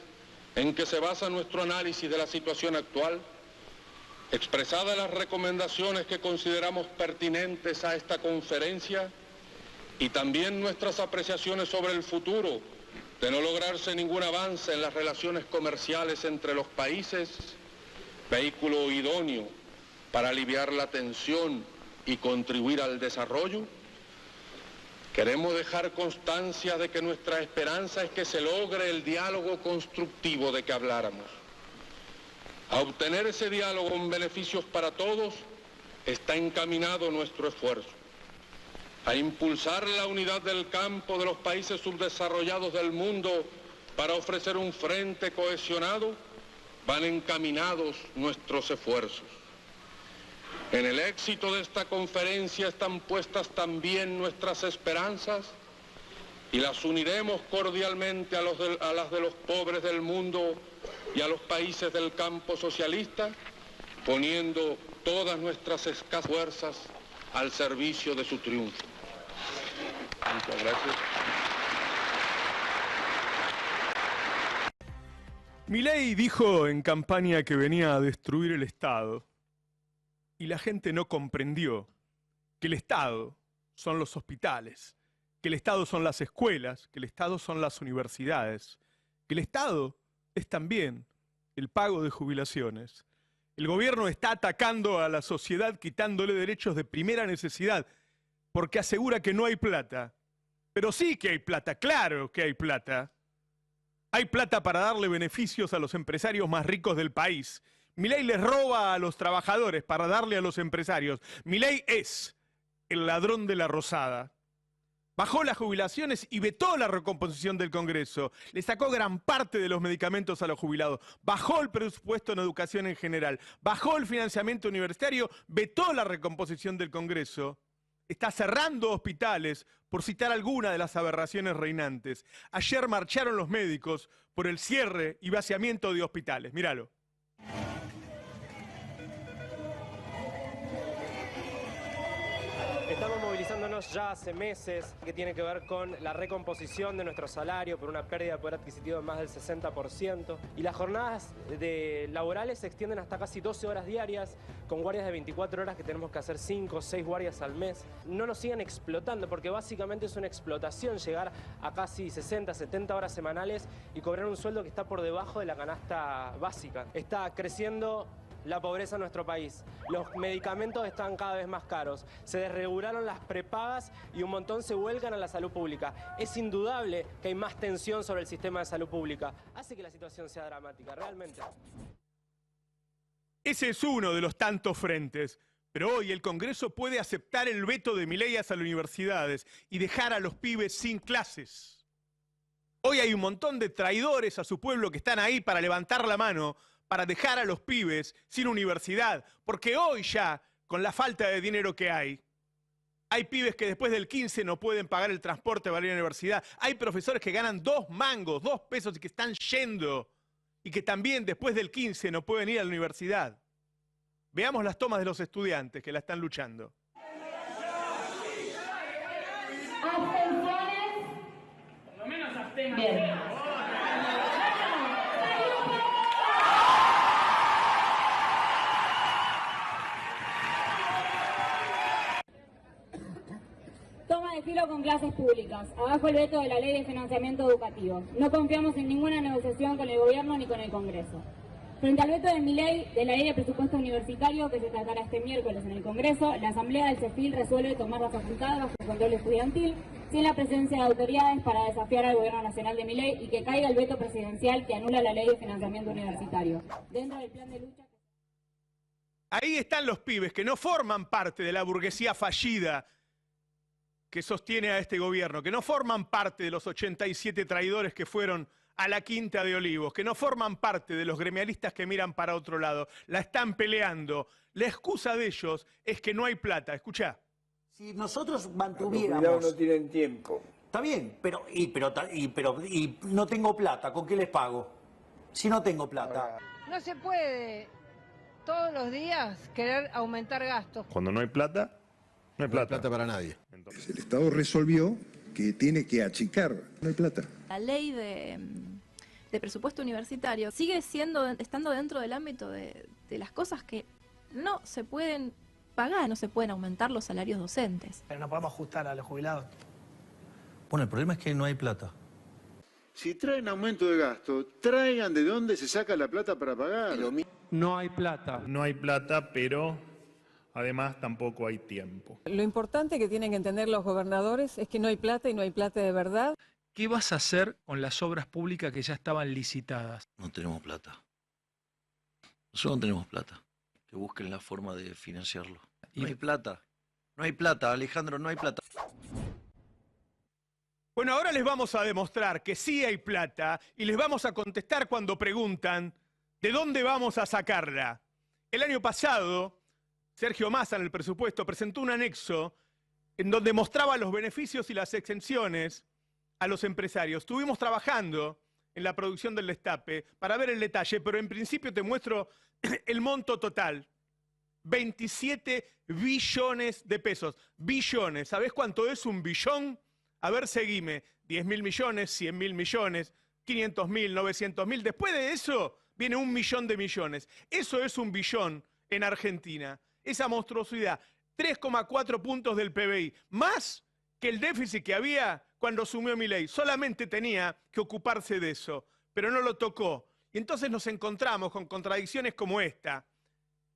en que se basa nuestro análisis de la situación actual, expresadas las recomendaciones que consideramos pertinentes a esta conferencia y también nuestras apreciaciones sobre el futuro, de no lograrse ningún avance en las relaciones comerciales entre los países, vehículo idóneo para aliviar la tensión y contribuir al desarrollo, queremos dejar constancia de que nuestra esperanza es que se logre el diálogo constructivo de que habláramos. A obtener ese diálogo con beneficios para todos está encaminado nuestro esfuerzo. A impulsar la unidad del campo de los países subdesarrollados del mundo para ofrecer un frente cohesionado, van encaminados nuestros esfuerzos. En el éxito de esta conferencia están puestas también nuestras esperanzas y las uniremos cordialmente a las de los pobres del mundo y a los países del campo socialista, poniendo todas nuestras escasas fuerzas al servicio de su triunfo. Muchas gracias. Milei dijo en campaña que venía a destruir el Estado y la gente no comprendió que el Estado son los hospitales, que el Estado son las escuelas, que el Estado son las universidades, que el Estado es también el pago de jubilaciones. El gobierno está atacando a la sociedad quitándole derechos de primera necesidad porque asegura que no hay plata. Pero sí que hay plata, claro que hay plata. Hay plata para darle beneficios a los empresarios más ricos del país. Milei les roba a los trabajadores para darle a los empresarios. Milei es el ladrón de la rosada. Bajó las jubilaciones y vetó la recomposición del Congreso. Le sacó gran parte de los medicamentos a los jubilados. Bajó el presupuesto en educación en general. Bajó el financiamiento universitario. Vetó la recomposición del Congreso. Está cerrando hospitales, por citar alguna de las aberraciones reinantes. Ayer marcharon los médicos por el cierre y vaciamiento de hospitales. Míralo. Estamos movilizándonos ya hace meses, que tiene que ver con la recomposición de nuestro salario por una pérdida de poder adquisitivo de más del 60%. Y las jornadas laborales se extienden hasta casi 12 horas diarias, con guardias de 24 horas que tenemos que hacer 5 o 6 guardias al mes. No nos siguen explotando, porque básicamente es una explotación llegar a casi 60, 70 horas semanales y cobrar un sueldo que está por debajo de la canasta básica. Está creciendo la pobreza en nuestro país. Los medicamentos están cada vez más caros. Se desregularon las prepagas y un montón se vuelcan a la salud pública. Es indudable que hay más tensión sobre el sistema de salud pública. Hace que la situación sea dramática, realmente. Ese es uno de los tantos frentes. Pero hoy el Congreso puede aceptar el veto de Milei a las universidades y dejar a los pibes sin clases. Hoy hay un montón de traidores a su pueblo que están ahí para levantar la mano, para dejar a los pibes sin universidad, porque hoy ya, con la falta de dinero que hay pibes que después del 15 no pueden pagar el transporte para ir a la universidad, hay profesores que ganan 2 mangos, 2 pesos y que están yendo, y que también después del 15 no pueden ir a la universidad. Veamos las tomas de los estudiantes que la están luchando. ¿Abstenciones? Por lo menos abstengan. Bien. Toma de filo con clases públicas. Abajo el veto de la ley de financiamiento educativo. No confiamos en ninguna negociación con el gobierno ni con el Congreso. Frente al veto de Milei de la ley de presupuesto universitario que se tratará este miércoles en el Congreso, la Asamblea del CEFIL resuelve tomar la facultad bajo el control estudiantil sin la presencia de autoridades para desafiar al gobierno nacional de Milei y que caiga el veto presidencial que anula la ley de financiamiento universitario. Dentro del plan de lucha... Ahí están los pibes que no forman parte de la burguesía fallida que sostiene a este gobierno, que no forman parte de los 87 traidores que fueron a la Quinta de Olivos, que no forman parte de los gremialistas que miran para otro lado, la están peleando. La excusa de ellos es que no hay plata. Escuchá. Si nosotros mantuviéramos... Los jubilados no tienen tiempo. Está bien, pero no tengo plata, ¿con qué les pago? Si no tengo plata. No se puede todos los días querer aumentar gastos. Cuando no hay plata, no hay plata. Para nadie. Entonces, el Estado resolvió que tiene que achicar, no hay plata. La ley de presupuesto universitario sigue estando dentro del ámbito de las cosas que no se pueden pagar, no se pueden aumentar los salarios docentes. Pero no podemos ajustar a los jubilados. Bueno, el problema es que no hay plata. Si traen aumento de gasto, traigan de dónde se saca la plata para pagar. No hay plata. No hay plata, pero además tampoco hay tiempo. Lo importante que tienen que entender los gobernadores es que no hay plata y no hay plata de verdad. ¿Qué vas a hacer con las obras públicas que ya estaban licitadas? No tenemos plata. Nosotros no tenemos plata. Que busquen la forma de financiarlo. No hay plata. No hay plata, Alejandro, no hay plata. Bueno, ahora les vamos a demostrar que sí hay plata y les vamos a contestar cuando preguntan ¿de dónde vamos a sacarla? El año pasado, Sergio Massa en el presupuesto presentó un anexo en donde mostraba los beneficios y las exenciones a los empresarios. Estuvimos trabajando en la producción del destape para ver el detalle, pero en principio te muestro el monto total. 27 billones de pesos. Billones. ¿Sabés cuánto es un billón? A ver, seguime. 10.000 millones, 100.000 millones, 500.000, 900.000. Después de eso viene 1 millón de millones. Eso es un billón en Argentina. Esa monstruosidad. 3,4 puntos del PBI. Más que el déficit que había cuando asumió Milei. Solamente tenía que ocuparse de eso, pero no lo tocó. Y entonces nos encontramos con contradicciones como esta.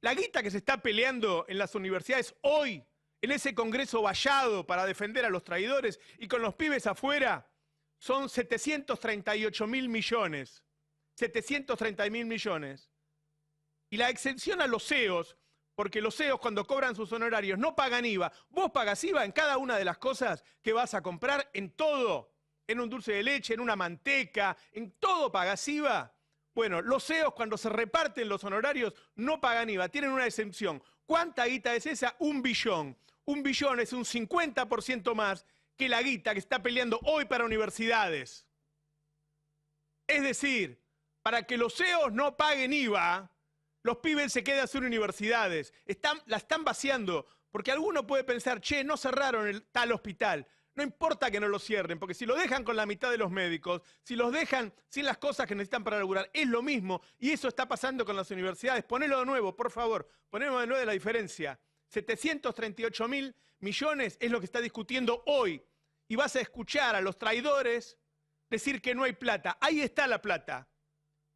La guita que se está peleando en las universidades hoy, en ese Congreso vallado para defender a los traidores y con los pibes afuera, son 738.000 millones. 730.000 millones. Y la exención a los CEOs, porque los CEOs cuando cobran sus honorarios no pagan IVA. Vos pagás IVA en cada una de las cosas que vas a comprar, en todo. En un dulce de leche, en una manteca, en todo pagás IVA. Bueno, los CEOs cuando se reparten los honorarios no pagan IVA, tienen una exención. ¿Cuánta guita es esa? 1 billón. 1 billón es un 50% más que la guita que está peleando hoy para universidades. Es decir, para que los CEOs no paguen IVA, los pibes se quedan sin universidades. La están vaciando, porque alguno puede pensar, che, no cerraron el tal hospital. No importa que no lo cierren, porque si lo dejan con la mitad de los médicos, si los dejan sin las cosas que necesitan para laburar, es lo mismo. Y eso está pasando con las universidades. Ponelo de nuevo, por favor. Ponelo de nuevo la diferencia. 738.000 millones es lo que está discutiendo hoy. Y vas a escuchar a los traidores decir que no hay plata. Ahí está la plata.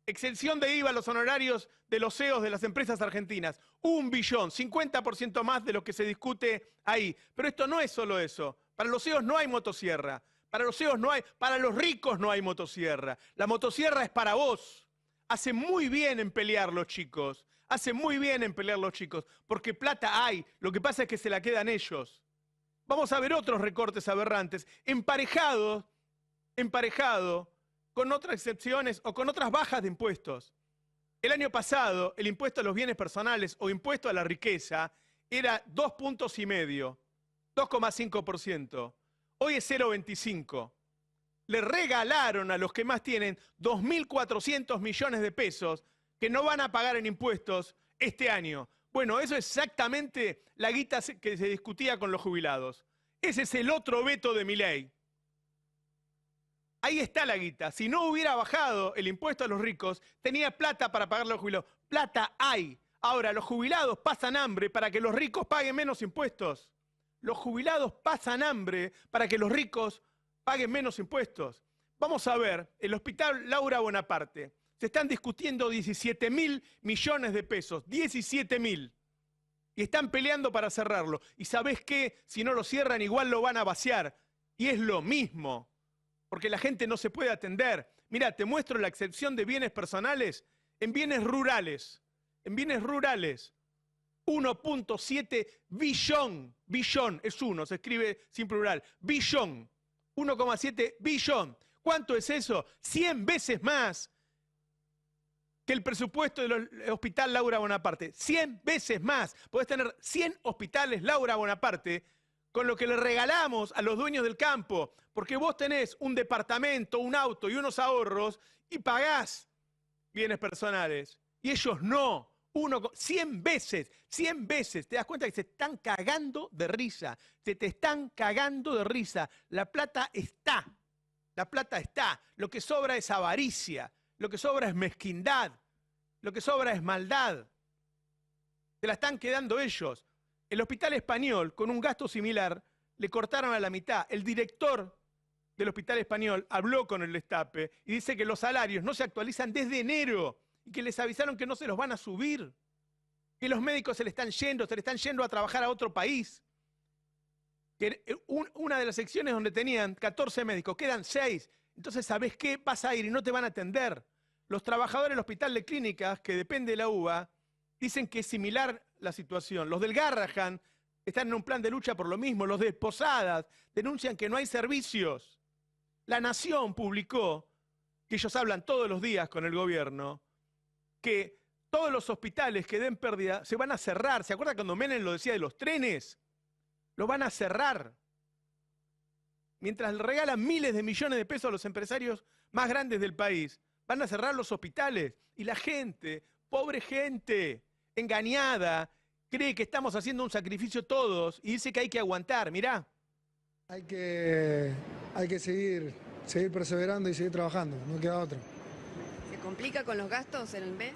Exención de IVA a los honorarios de los CEOs de las empresas argentinas. 1 billón, 50% más de lo que se discute ahí. Pero esto no es solo eso. Para los CEOs no hay motosierra. Para los CEOs no hay, para los ricos no hay motosierra. La motosierra es para vos. Hacen muy bien en pelear los chicos. Hacen muy bien en pelear los chicos. Porque plata hay. Lo que pasa es que se la quedan ellos. Vamos a ver otros recortes aberrantes. Emparejado con otras excepciones o con otras bajas de impuestos. El año pasado, el impuesto a los bienes personales o impuesto a la riqueza era 2,5 puntos, 2,5%. Hoy es 0,25. Le regalaron a los que más tienen 2.400 millones de pesos que no van a pagar en impuestos este año. Bueno, eso es exactamente la guita que se discutía con los jubilados. Ese es el otro veto de Milei. Ahí está la guita. Si no hubiera bajado el impuesto a los ricos, tenía plata para pagarle a los jubilados. Plata hay. Ahora, los jubilados pasan hambre para que los ricos paguen menos impuestos. los jubilados pasan hambre para que los ricos paguen menos impuestos. Vamos a ver, el Hospital Laura Bonaparte. Se están discutiendo 17.000 millones de pesos. 17.000. Y están peleando para cerrarlo. ¿Y sabés qué? Si no lo cierran, igual lo van a vaciar. Y es lo mismo. Porque la gente no se puede atender. Mirá, te muestro la excepción de bienes personales en bienes rurales. En bienes rurales. 1.7 billón. Billón es uno, se escribe sin plural. Billón. 1,7 billón. ¿Cuánto es eso? 100 veces más que el presupuesto del Hospital Laura Bonaparte. 100 veces más. Podés tener 100 hospitales Laura Bonaparte con lo que le regalamos a los dueños del campo. Porque vos tenés un departamento, un auto y unos ahorros y pagás bienes personales. Y ellos no. 100 veces. Te das cuenta que se están cagando de risa. Se te están cagando de risa. La plata está. La plata está. Lo que sobra es avaricia. Lo que sobra es mezquindad. Lo que sobra es maldad. Se la están quedando ellos. El Hospital Español, con un gasto similar, le cortaron a la mitad. El director del Hospital Español habló con el Destape y dice que los salarios no se actualizan desde enero y que les avisaron que no se los van a subir. Que los médicos se le están yendo a trabajar a otro país. Que una de las secciones donde tenían 14 médicos, quedan 6. Entonces, ¿sabés qué? Vas a ir y no te van a atender. Los trabajadores del Hospital de Clínicas, que depende de la UBA, dicen que es similar la situación. Los del Garrahan están en un plan de lucha por lo mismo. Los de Posadas denuncian que no hay servicios. La Nación publicó, que ellos hablan todos los días con el gobierno, que todos los hospitales que den pérdida se van a cerrar. ¿Se acuerdan cuando Menem lo decía de los trenes? Lo van a cerrar. Mientras le regalan miles de millones de pesos a los empresarios más grandes del país, van a cerrar los hospitales. Y la gente, pobre gente, engañada, cree que estamos haciendo un sacrificio todos y dice que hay que aguantar. Mirá. Hay que seguir perseverando y seguir trabajando, no queda otra. ¿Se complica con los gastos en el mes?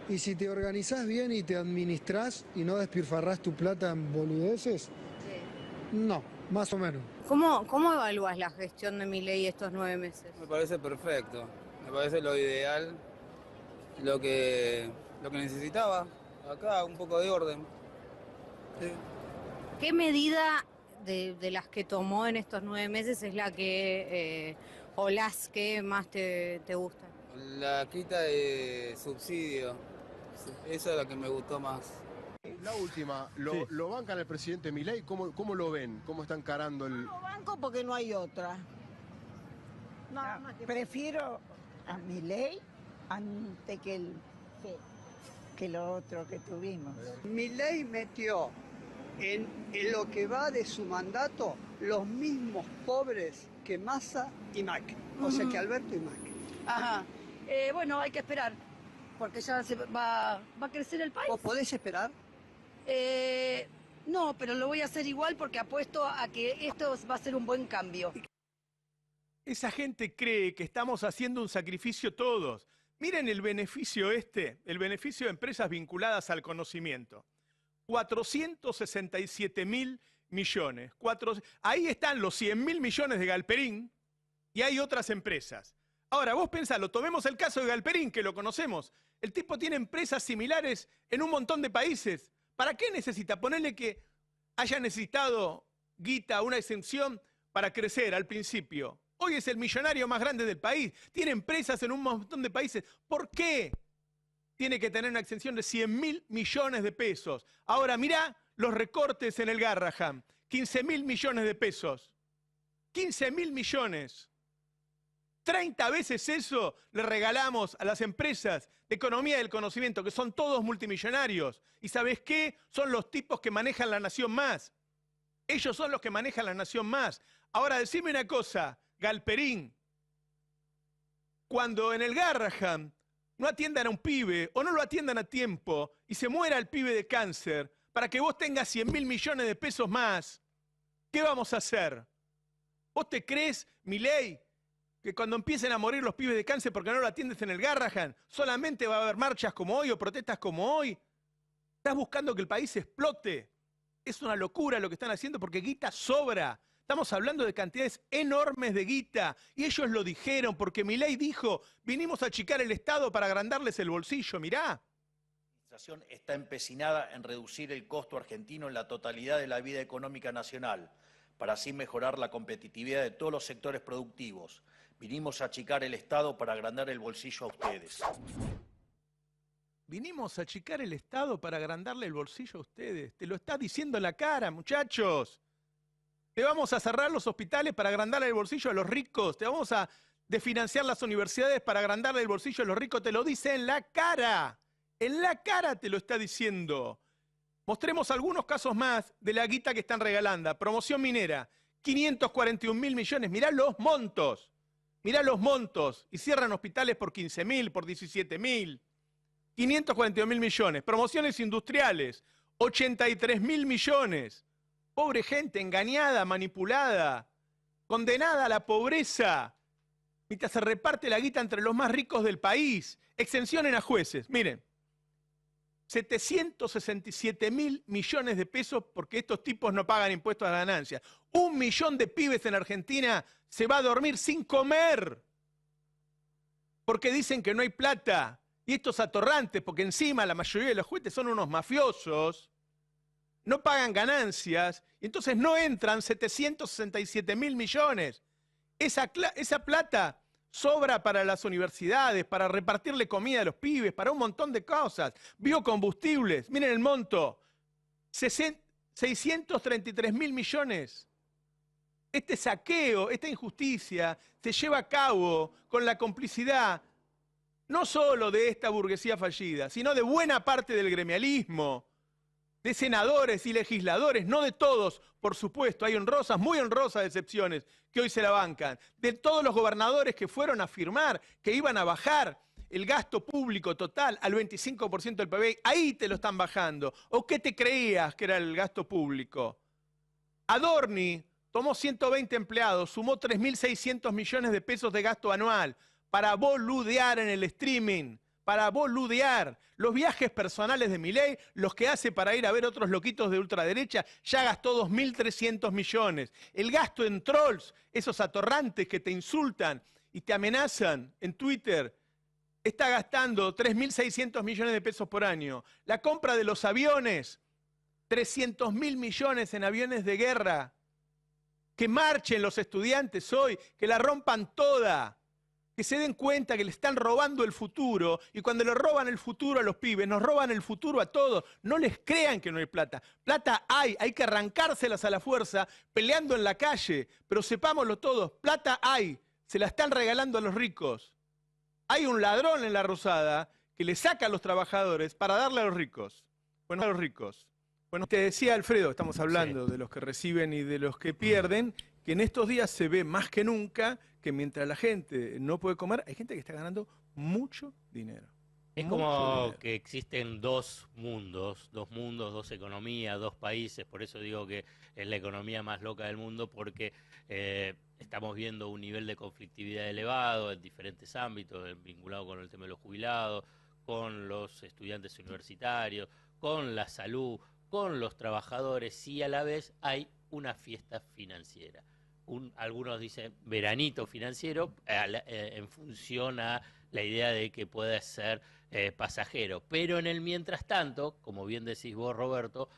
Y si te organizás bien y te administrás y no despilfarrás tu plata en boludeces, Sí. no, más o menos. ¿Cómo evalúas la gestión de Milei estos 9 meses? Me parece perfecto, me parece lo ideal, lo que necesitaba. Acá un poco de orden. Sí. ¿Qué medida de las que tomó en estos 9 meses es la que, o las que más te gustan? La quita de subsidio, esa es la que me gustó más. La última, ¿lo bancan al presidente Milei? ¿Cómo lo ven? ¿Cómo están encarando el...? Lo banco porque no hay otra. Nada más que... Prefiero a Milei antes que lo otro que tuvimos. Milei metió en lo que va de su mandato los mismos pobres que Massa y Macri. O sea, que Alberto y Macri. Ajá. Bueno, hay que esperar, porque ya va a crecer el país. ¿Vos podés esperar? No, pero lo voy a hacer igual porque apuesto a que esto va a ser un buen cambio. Esa gente cree que estamos haciendo un sacrificio todos. Miren el beneficio el beneficio de empresas vinculadas al conocimiento. 467.000 millones. Ahí están los 100.000 millones de Galperín y hay otras empresas. Ahora, vos pensalo, tomemos el caso de Galperín, que lo conocemos. El tipo tiene empresas similares en un montón de países. ¿Para qué necesita? Ponerle que haya necesitado guita, una exención para crecer al principio. Hoy es el millonario más grande del país. Tiene empresas en un montón de países. ¿Por qué tiene que tener una exención de 100.000 millones de pesos? Ahora, mirá los recortes en el Garrahan. 15.000 millones de pesos. 15.000 millones. 30 veces eso le regalamos a las empresas de economía del conocimiento, que son todos multimillonarios. ¿Y sabés qué? Son los tipos que manejan la nación más. Ellos son los que manejan la nación más. Ahora, decime una cosa, Galperín. Cuando en el Garrahan no atiendan a un pibe o no lo atiendan a tiempo y se muera el pibe de cáncer para que vos tengas 100.000 millones de pesos más, ¿qué vamos a hacer? ¿Vos te crees, Milei, que cuando empiecen a morir los pibes de cáncer porque no lo atiendes en el Garrahan, solamente va a haber marchas como hoy o protestas como hoy? Estás buscando que el país explote. es una locura lo que están haciendo porque guita sobra. Estamos hablando de cantidades enormes de guita y ellos lo dijeron porque Milei dijo, vinimos a achicar el Estado para agrandarles el bolsillo, mirá. La administración está empecinada en reducir el costo argentino en la totalidad de la vida económica nacional, para así mejorar la competitividad de todos los sectores productivos. Vinimos a achicar el Estado para agrandar el bolsillo a ustedes. Vinimos a achicar el Estado para agrandarle el bolsillo a ustedes. Te lo está diciendo en la cara, muchachos. Te vamos a cerrar los hospitales para agrandarle el bolsillo a los ricos. Te vamos a desfinanciar las universidades para agrandarle el bolsillo a los ricos. Te lo dice en la cara. En la cara te lo está diciendo. Mostremos algunos casos más de la guita que están regalando. Promoción minera, 541.000 millones. Mirá los montos. Mirá los montos. Y cierran hospitales por 15.000, por 17.000. 542.000 millones. Promociones industriales, 83.000 millones. Pobre gente engañada, manipulada, condenada a la pobreza, mientras se reparte la guita entre los más ricos del país. Exenciones a jueces, miren, 767.000 millones de pesos porque estos tipos no pagan impuestos a la ganancia. 1 millón de pibes en Argentina se va a dormir sin comer porque dicen que no hay plata. Y estos atorrantes, porque encima la mayoría de los jueces son unos mafiosos, no pagan ganancias, y entonces no entran 767.000 millones. Esa plata sobra para las universidades, para repartirle comida a los pibes, para un montón de cosas. Biocombustibles, miren el monto, 633.000 millones. Este saqueo, esta injusticia se lleva a cabo con la complicidad no solo de esta burguesía fallida, sino de buena parte del gremialismo, de senadores y legisladores, no de todos, por supuesto, hay honrosas, muy honrosas excepciones que hoy se la bancan, de todos los gobernadores que fueron a afirmar que iban a bajar el gasto público total al 25% del PBI, ahí te lo están bajando. ¿O qué te creías que era el gasto público? Adorni tomó 120 empleados, sumó 3.600 millones de pesos de gasto anual para boludear en el streaming, para boludear. Los viajes personales de Milei, los que hace para ir a ver otros loquitos de ultraderecha, ya gastó 2.300 millones. El gasto en trolls, esos atorrantes que te insultan y te amenazan en Twitter, está gastando 3.600 millones de pesos por año. La compra de los aviones, 300.000 millones en aviones de guerra. Que marchen los estudiantes hoy, que la rompan toda. Que se den cuenta que le están robando el futuro, y cuando le roban el futuro a los pibes, nos roban el futuro a todos. No les crean que no hay plata. Plata hay que arrancárselas a la fuerza, peleando en la calle, pero sepámoslo todos, plata hay, se la están regalando a los ricos. Hay un ladrón en la Rosada que le saca a los trabajadores para darle a los ricos. Bueno, a los ricos. Bueno, te decía Alfredo, estamos hablando de los que reciben y de los que pierden, que en estos días se ve más que nunca que mientras la gente no puede comer, hay gente que está ganando mucho dinero. Es como que existen dos mundos, dos economías, dos países. Por eso digo que es la economía más loca del mundo, porque estamos viendo un nivel de conflictividad elevado en diferentes ámbitos, vinculado con el tema de los jubilados, con los estudiantes universitarios, con la salud, con los trabajadores, y a la vez hay una fiesta financiera. Algunos dicen veranito financiero en función a la idea de que pueda ser pasajero. Pero en el mientras tanto, como bien decís vos, Roberto,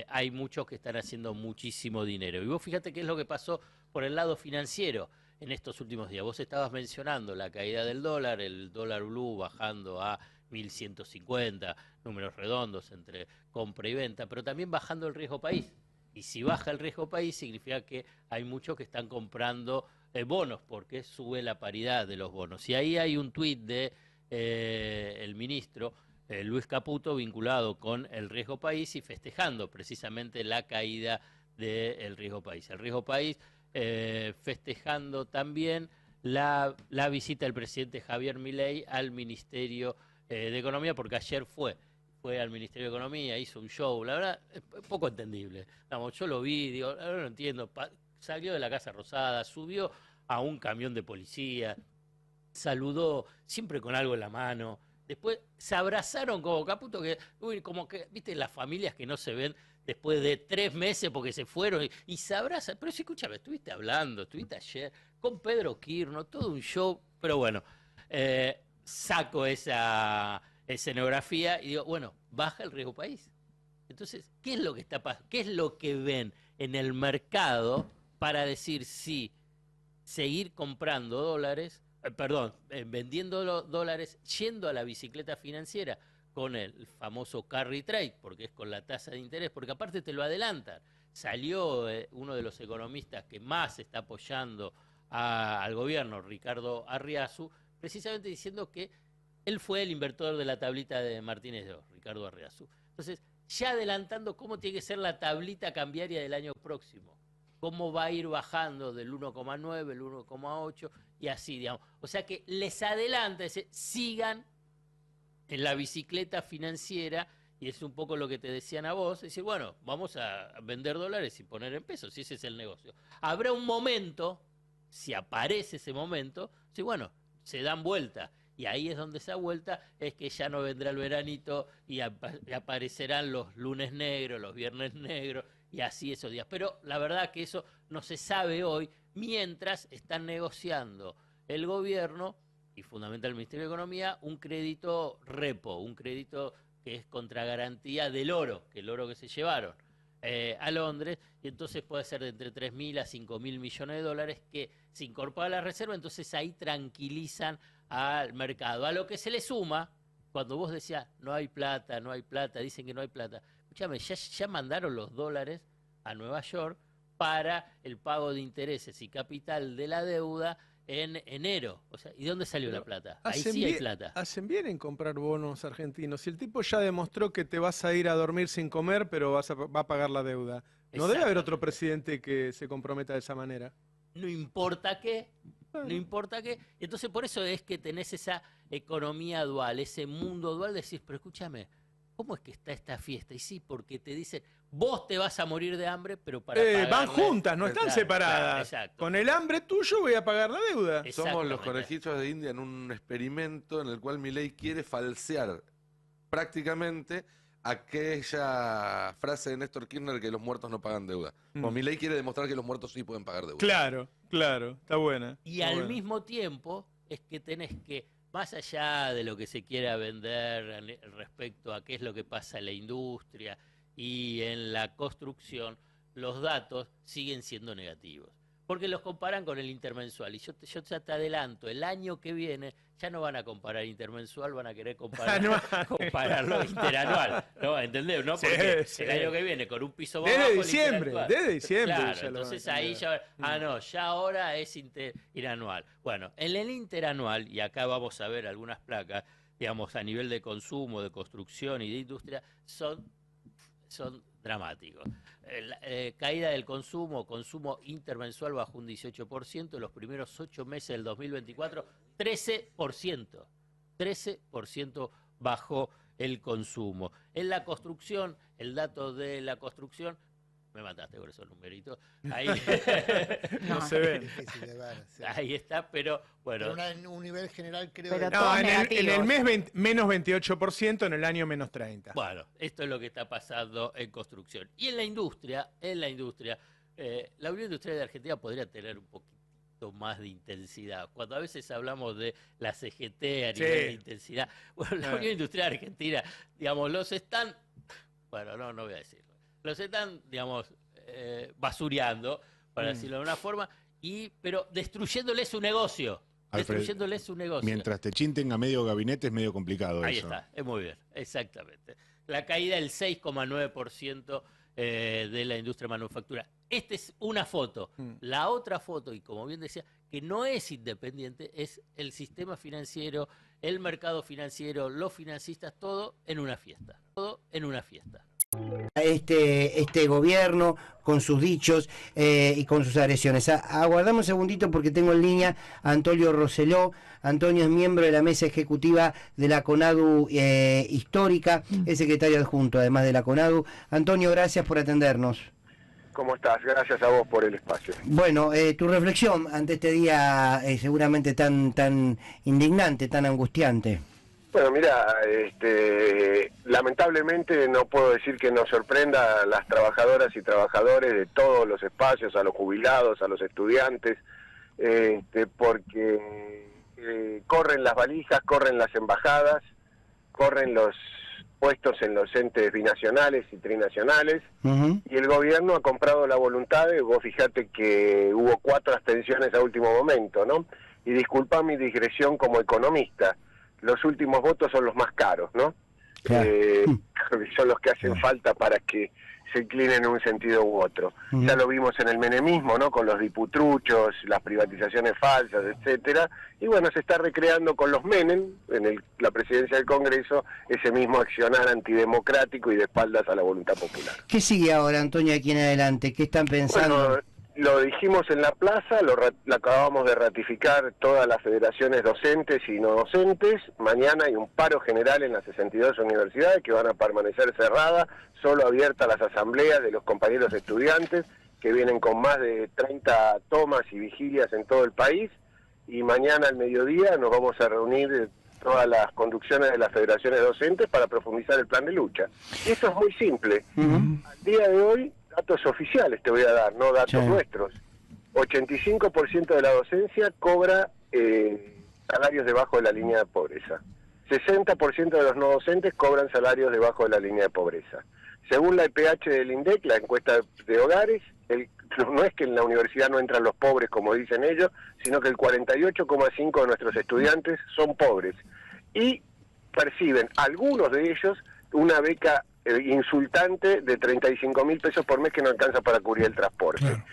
hay muchos que están haciendo muchísimo dinero. Y vos fíjate qué es lo que pasó por el lado financiero en estos últimos días. Vos estabas mencionando la caída del dólar, el dólar blue bajando a 1.150, números redondos entre compra y venta, pero también bajando el riesgo país. Y si baja el riesgo país, significa que hay muchos que están comprando bonos, porque sube la paridad de los bonos. Y ahí hay un tuit de el ministro Luis Caputo vinculado con el riesgo país y festejando precisamente la caída del riesgo país. El riesgo país festejando también la visita del presidente Javier Milei al Ministerio de Economía, porque ayer fue al Ministerio de Economía, hizo un show, la verdad, es poco entendible. Vamos, yo lo vi, digo, ahora no entiendo, salió de la Casa Rosada, subió a un camión de policía, saludó, siempre con algo en la mano, Después se abrazaron como Caputo, como que, viste, las familias que no se ven después de 3 meses porque se fueron y se abrazan. Pero sí, escúchame, estuviste ayer con Pedro Kirchner, todo un show, pero bueno, saco esa escenografía y digo, bueno, baja el riesgo país. Entonces, ¿qué es lo que está pasando? ¿Qué es lo que ven en el mercado para decir si seguir comprando dólares, vendiendo dólares, yendo a la bicicleta financiera con el famoso carry trade, porque es con la tasa de interés, porque aparte te lo adelantan? Salió uno de los economistas que más está apoyando al gobierno, Ricardo Arriazu, precisamente diciendo que él fue el inversor de la tablita de Martínez de Oz, Ricardo Arriazu. Entonces, ya adelantando cómo tiene que ser la tablita cambiaria del año próximo, cómo va a ir bajando del 1,9, el 1,8 y así, digamos. O sea que les adelanta, sigan en la bicicleta financiera, y es un poco lo que te decían a vos, es decir, bueno, vamos a vender dólares y poner en pesos, si ese es el negocio. Habrá un momento, si aparece ese momento, si bueno, se dan vuelta. Y ahí es donde esa vuelta es que ya no vendrá el veranito y aparecerán los lunes negros, los viernes negros y así esos días. Pero la verdad que eso no se sabe hoy, mientras están negociando el gobierno y fundamentalmente el Ministerio de Economía un crédito repo, un crédito que es contra garantía del oro, que el oro que se llevaron a Londres, y entonces puede ser de entre 3.000 a 5.000 millones de dólares que se incorpora a la reserva, entonces ahí tranquilizan al mercado. A lo que se le suma, cuando vos decías, no hay plata, dicen que no hay plata. Escúchame, ya mandaron los dólares a Nueva York para el pago de intereses y capital de la deuda en enero. O sea, ¿y dónde salió la plata? Ahí sí hay plata. Hacen bien en comprar bonos argentinos. Si el tipo ya demostró que te vas a ir a dormir sin comer, pero va a pagar la deuda. No debe haber otro presidente que se comprometa de esa manera. No importa qué. No importa qué. Entonces, por eso es que tenés esa economía dual, ese mundo dual, decís, pero escúchame, ¿cómo es que está esta fiesta? Y sí, porque te dicen, vos te vas a morir de hambre, pero para pagarle... Van juntas, no están separadas. Claro, con el hambre tuyo voy a pagar la deuda. Somos los conejillos de India en un experimento en el cual Milei quiere falsear prácticamente aquella frase de Néstor Kirchner que los muertos no pagan deuda. Milei quiere demostrar que los muertos sí pueden pagar deuda. Claro, está buena. Y al mismo tiempo es que tenés que, más allá de lo que se quiera vender respecto a qué es lo que pasa en la industria y en la construcción, los datos siguen siendo negativos. Porque los comparan con el intermensual. Y yo ya te adelanto, el año que viene ya no van a comparar intermensual, van a querer compararlo interanual. ¿No? ¿Entendés? ¿No? Porque el año que viene con un piso más bajo... Desde diciembre. Claro, entonces ahí ya... ya ahora es interanual. Bueno, en el interanual, y acá vamos a ver algunas placas, digamos, a nivel de consumo, de construcción y de industria, son dramáticos. Caída del consumo intermensual bajó un 18%, en los primeros 8 meses del 2024, 13% bajó el consumo. En la construcción, el dato de la construcción, me mataste con esos numeritos, ahí, no se ve. Difícil de ver, sí. Ahí está, pero bueno. Pero en un nivel general creo que... en el mes menos 28%, en el año menos 30%. Bueno, esto es lo que está pasando en construcción. Y en la industria, la Unión Industrial de Argentina podría tener un poquito más de intensidad. Cuando a veces hablamos de la CGT a nivel de intensidad, bueno, la Unión Industrial de Argentina, digamos, los están voy a decirlo. Los están, digamos, basureando, para decirlo de una forma, pero destruyéndole su negocio. Alfred, mientras Techín tenga medio gabinete es medio complicado ahí eso. Ahí está, es muy bien, exactamente. La caída del 6,9% de la industria manufactura. Esta es una foto. La otra foto, y como bien decía, que no es independiente, es el sistema financiero, el mercado financiero, los financistas, todo en una fiesta. Todo en una fiesta. Este gobierno con sus dichos y con sus agresiones. Aguardamos un segundito porque tengo en línea a Antonio Roseló. Antonio es miembro de la mesa ejecutiva de la CONADU histórica, es secretario adjunto además de la CONADU. Antonio, gracias por atendernos. ¿Cómo estás? Gracias a vos por el espacio. Bueno, tu reflexión ante este día seguramente tan indignante, tan angustiante. Bueno, mira, lamentablemente no puedo decir que nos sorprenda a las trabajadoras y trabajadores de todos los espacios, a los jubilados, a los estudiantes, porque corren las valijas, corren las embajadas, corren los puestos en los entes binacionales y trinacionales, y el gobierno ha comprado la voluntad vos fíjate que hubo 4 abstenciones a último momento, ¿no? Y disculpa mi digresión como economista, los últimos votos son los más caros, ¿no? Claro. Son los que hacen falta para que se inclinen en un sentido u otro. Ya lo vimos en el menemismo, ¿no? Con los diputruchos, las privatizaciones falsas, etcétera. Y bueno, se está recreando con los Menem, en la presidencia del Congreso, ese mismo accionar antidemocrático y de espaldas a la voluntad popular. ¿Qué sigue ahora, Antonio, aquí en adelante? ¿Qué están pensando? Bueno, lo dijimos en la plaza, lo acabamos de ratificar todas las federaciones docentes y no docentes. Mañana hay un paro general en las 62 universidades que van a permanecer cerradas, solo abiertas las asambleas de los compañeros estudiantes, que vienen con más de 30 tomas y vigilias en todo el país. Y mañana al mediodía nos vamos a reunir todas las conducciones de las federaciones docentes para profundizar el plan de lucha. Y esto es muy simple. Al día de hoy, datos oficiales te voy a dar, no datos nuestros. 85% de la docencia cobra salarios debajo de la línea de pobreza. 60% de los no docentes cobran salarios debajo de la línea de pobreza. Según la EPH del INDEC, la encuesta de hogares, no es que en la universidad no entran los pobres como dicen ellos, sino que el 48,5% de nuestros estudiantes son pobres. Y perciben, algunos de ellos, una beca insultante de 35.000 pesos por mes que no alcanza para cubrir el transporte.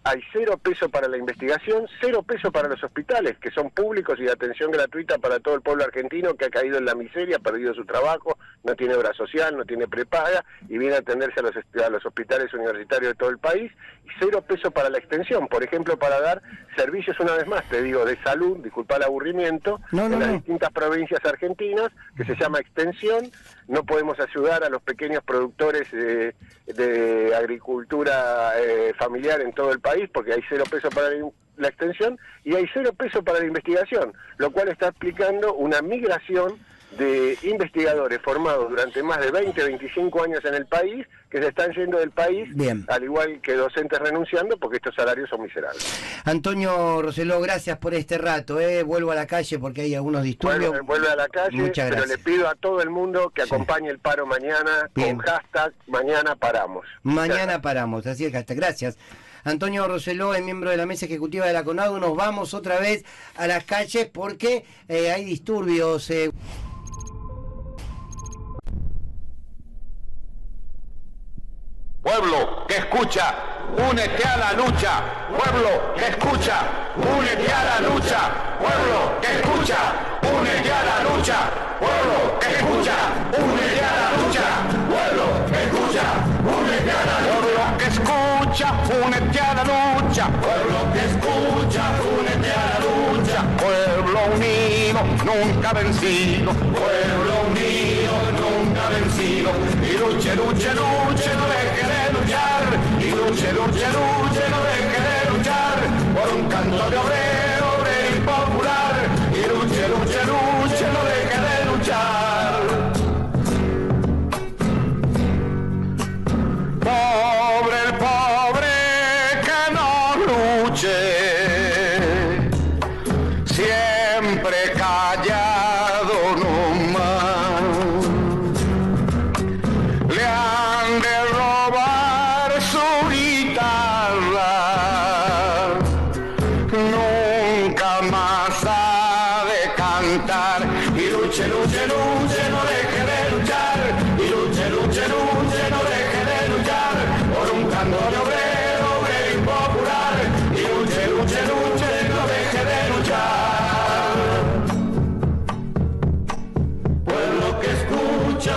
Hay 0 pesos para la investigación, 0 pesos para los hospitales, que son públicos y de atención gratuita para todo el pueblo argentino que ha caído en la miseria, ha perdido su trabajo, no tiene obra social, no tiene prepaga y viene a atenderse a los hospitales universitarios de todo el país. Y 0 pesos para la extensión, por ejemplo, para dar servicios, una vez más, te digo, de salud, disculpa el aburrimiento, en las distintas provincias argentinas, que se llama extensión. No podemos ayudar a los pequeños productores de agricultura familiar en todo el país porque hay 0 pesos para la extensión y hay 0 pesos para la investigación, lo cual está explicando una migración de investigadores formados durante más de 20, 25 años en el país, que se están yendo del país, al igual que docentes renunciando, porque estos salarios son miserables. Antonio Roseló, gracias por este rato, vuelvo a la calle porque hay algunos disturbios. Vuelve a la calle, pero le pido a todo el mundo que acompañe el paro mañana con hashtag Mañana Paramos. Mañana Paramos, así es, hashtag. Gracias. Antonio Roseló es miembro de la mesa ejecutiva de la CONADU. Nos vamos otra vez a las calles porque hay disturbios. Pueblo que escucha, únete a la lucha. Pueblo que escucha, únete a la lucha. Pueblo que escucha, únete a la lucha. Pueblo que escucha, únete a la lucha. Pueblo que escucha, únete a la lucha. Pueblo que escucha, únete a la lucha. Pueblo que escucha, únete a la lucha. Pueblo unido, nunca vencido. Pueblo unido, nunca vencido. Y luche, luche, luche, no deje de luchar. Y luche, luche, luche, no deje de luchar. Por un canto de obrero, obrero y popular. Y luche, luche, luche, no deje de luchar. Pobre el pobre que no luche. Siempre callado nomás. Le han de robar su guitarra. Nunca más ha de cantar. Y luche, luche, luche, no deje de luchar. Y luche, luche, luche, no deje de luchar. Por un canto de obrero, obrero y popular. Y luche, luche, luche, no deje de luchar. Pueblo que escucha,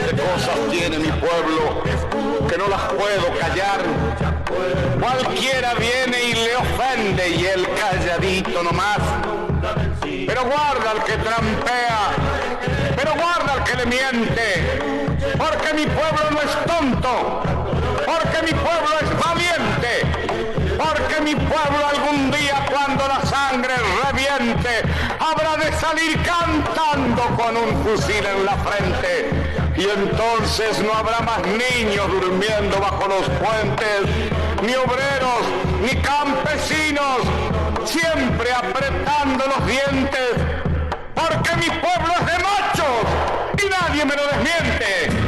¿qué cosas tiene mi pueblo que no las puedo callar? Cualquiera viene y le ofende y él calladito nomás. Pero guarda al que trampea, pero guarda al que le miente, porque mi pueblo no es tonto, porque mi pueblo es valiente, porque mi pueblo algún día cuando la sangre reviente habrá de salir cantando con un fusil en la frente. Y entonces no habrá más niños durmiendo bajo los puentes, ni obreros, ni campesinos, siempre apretando los dientes, porque mi pueblo es de machos y nadie me lo desmiente.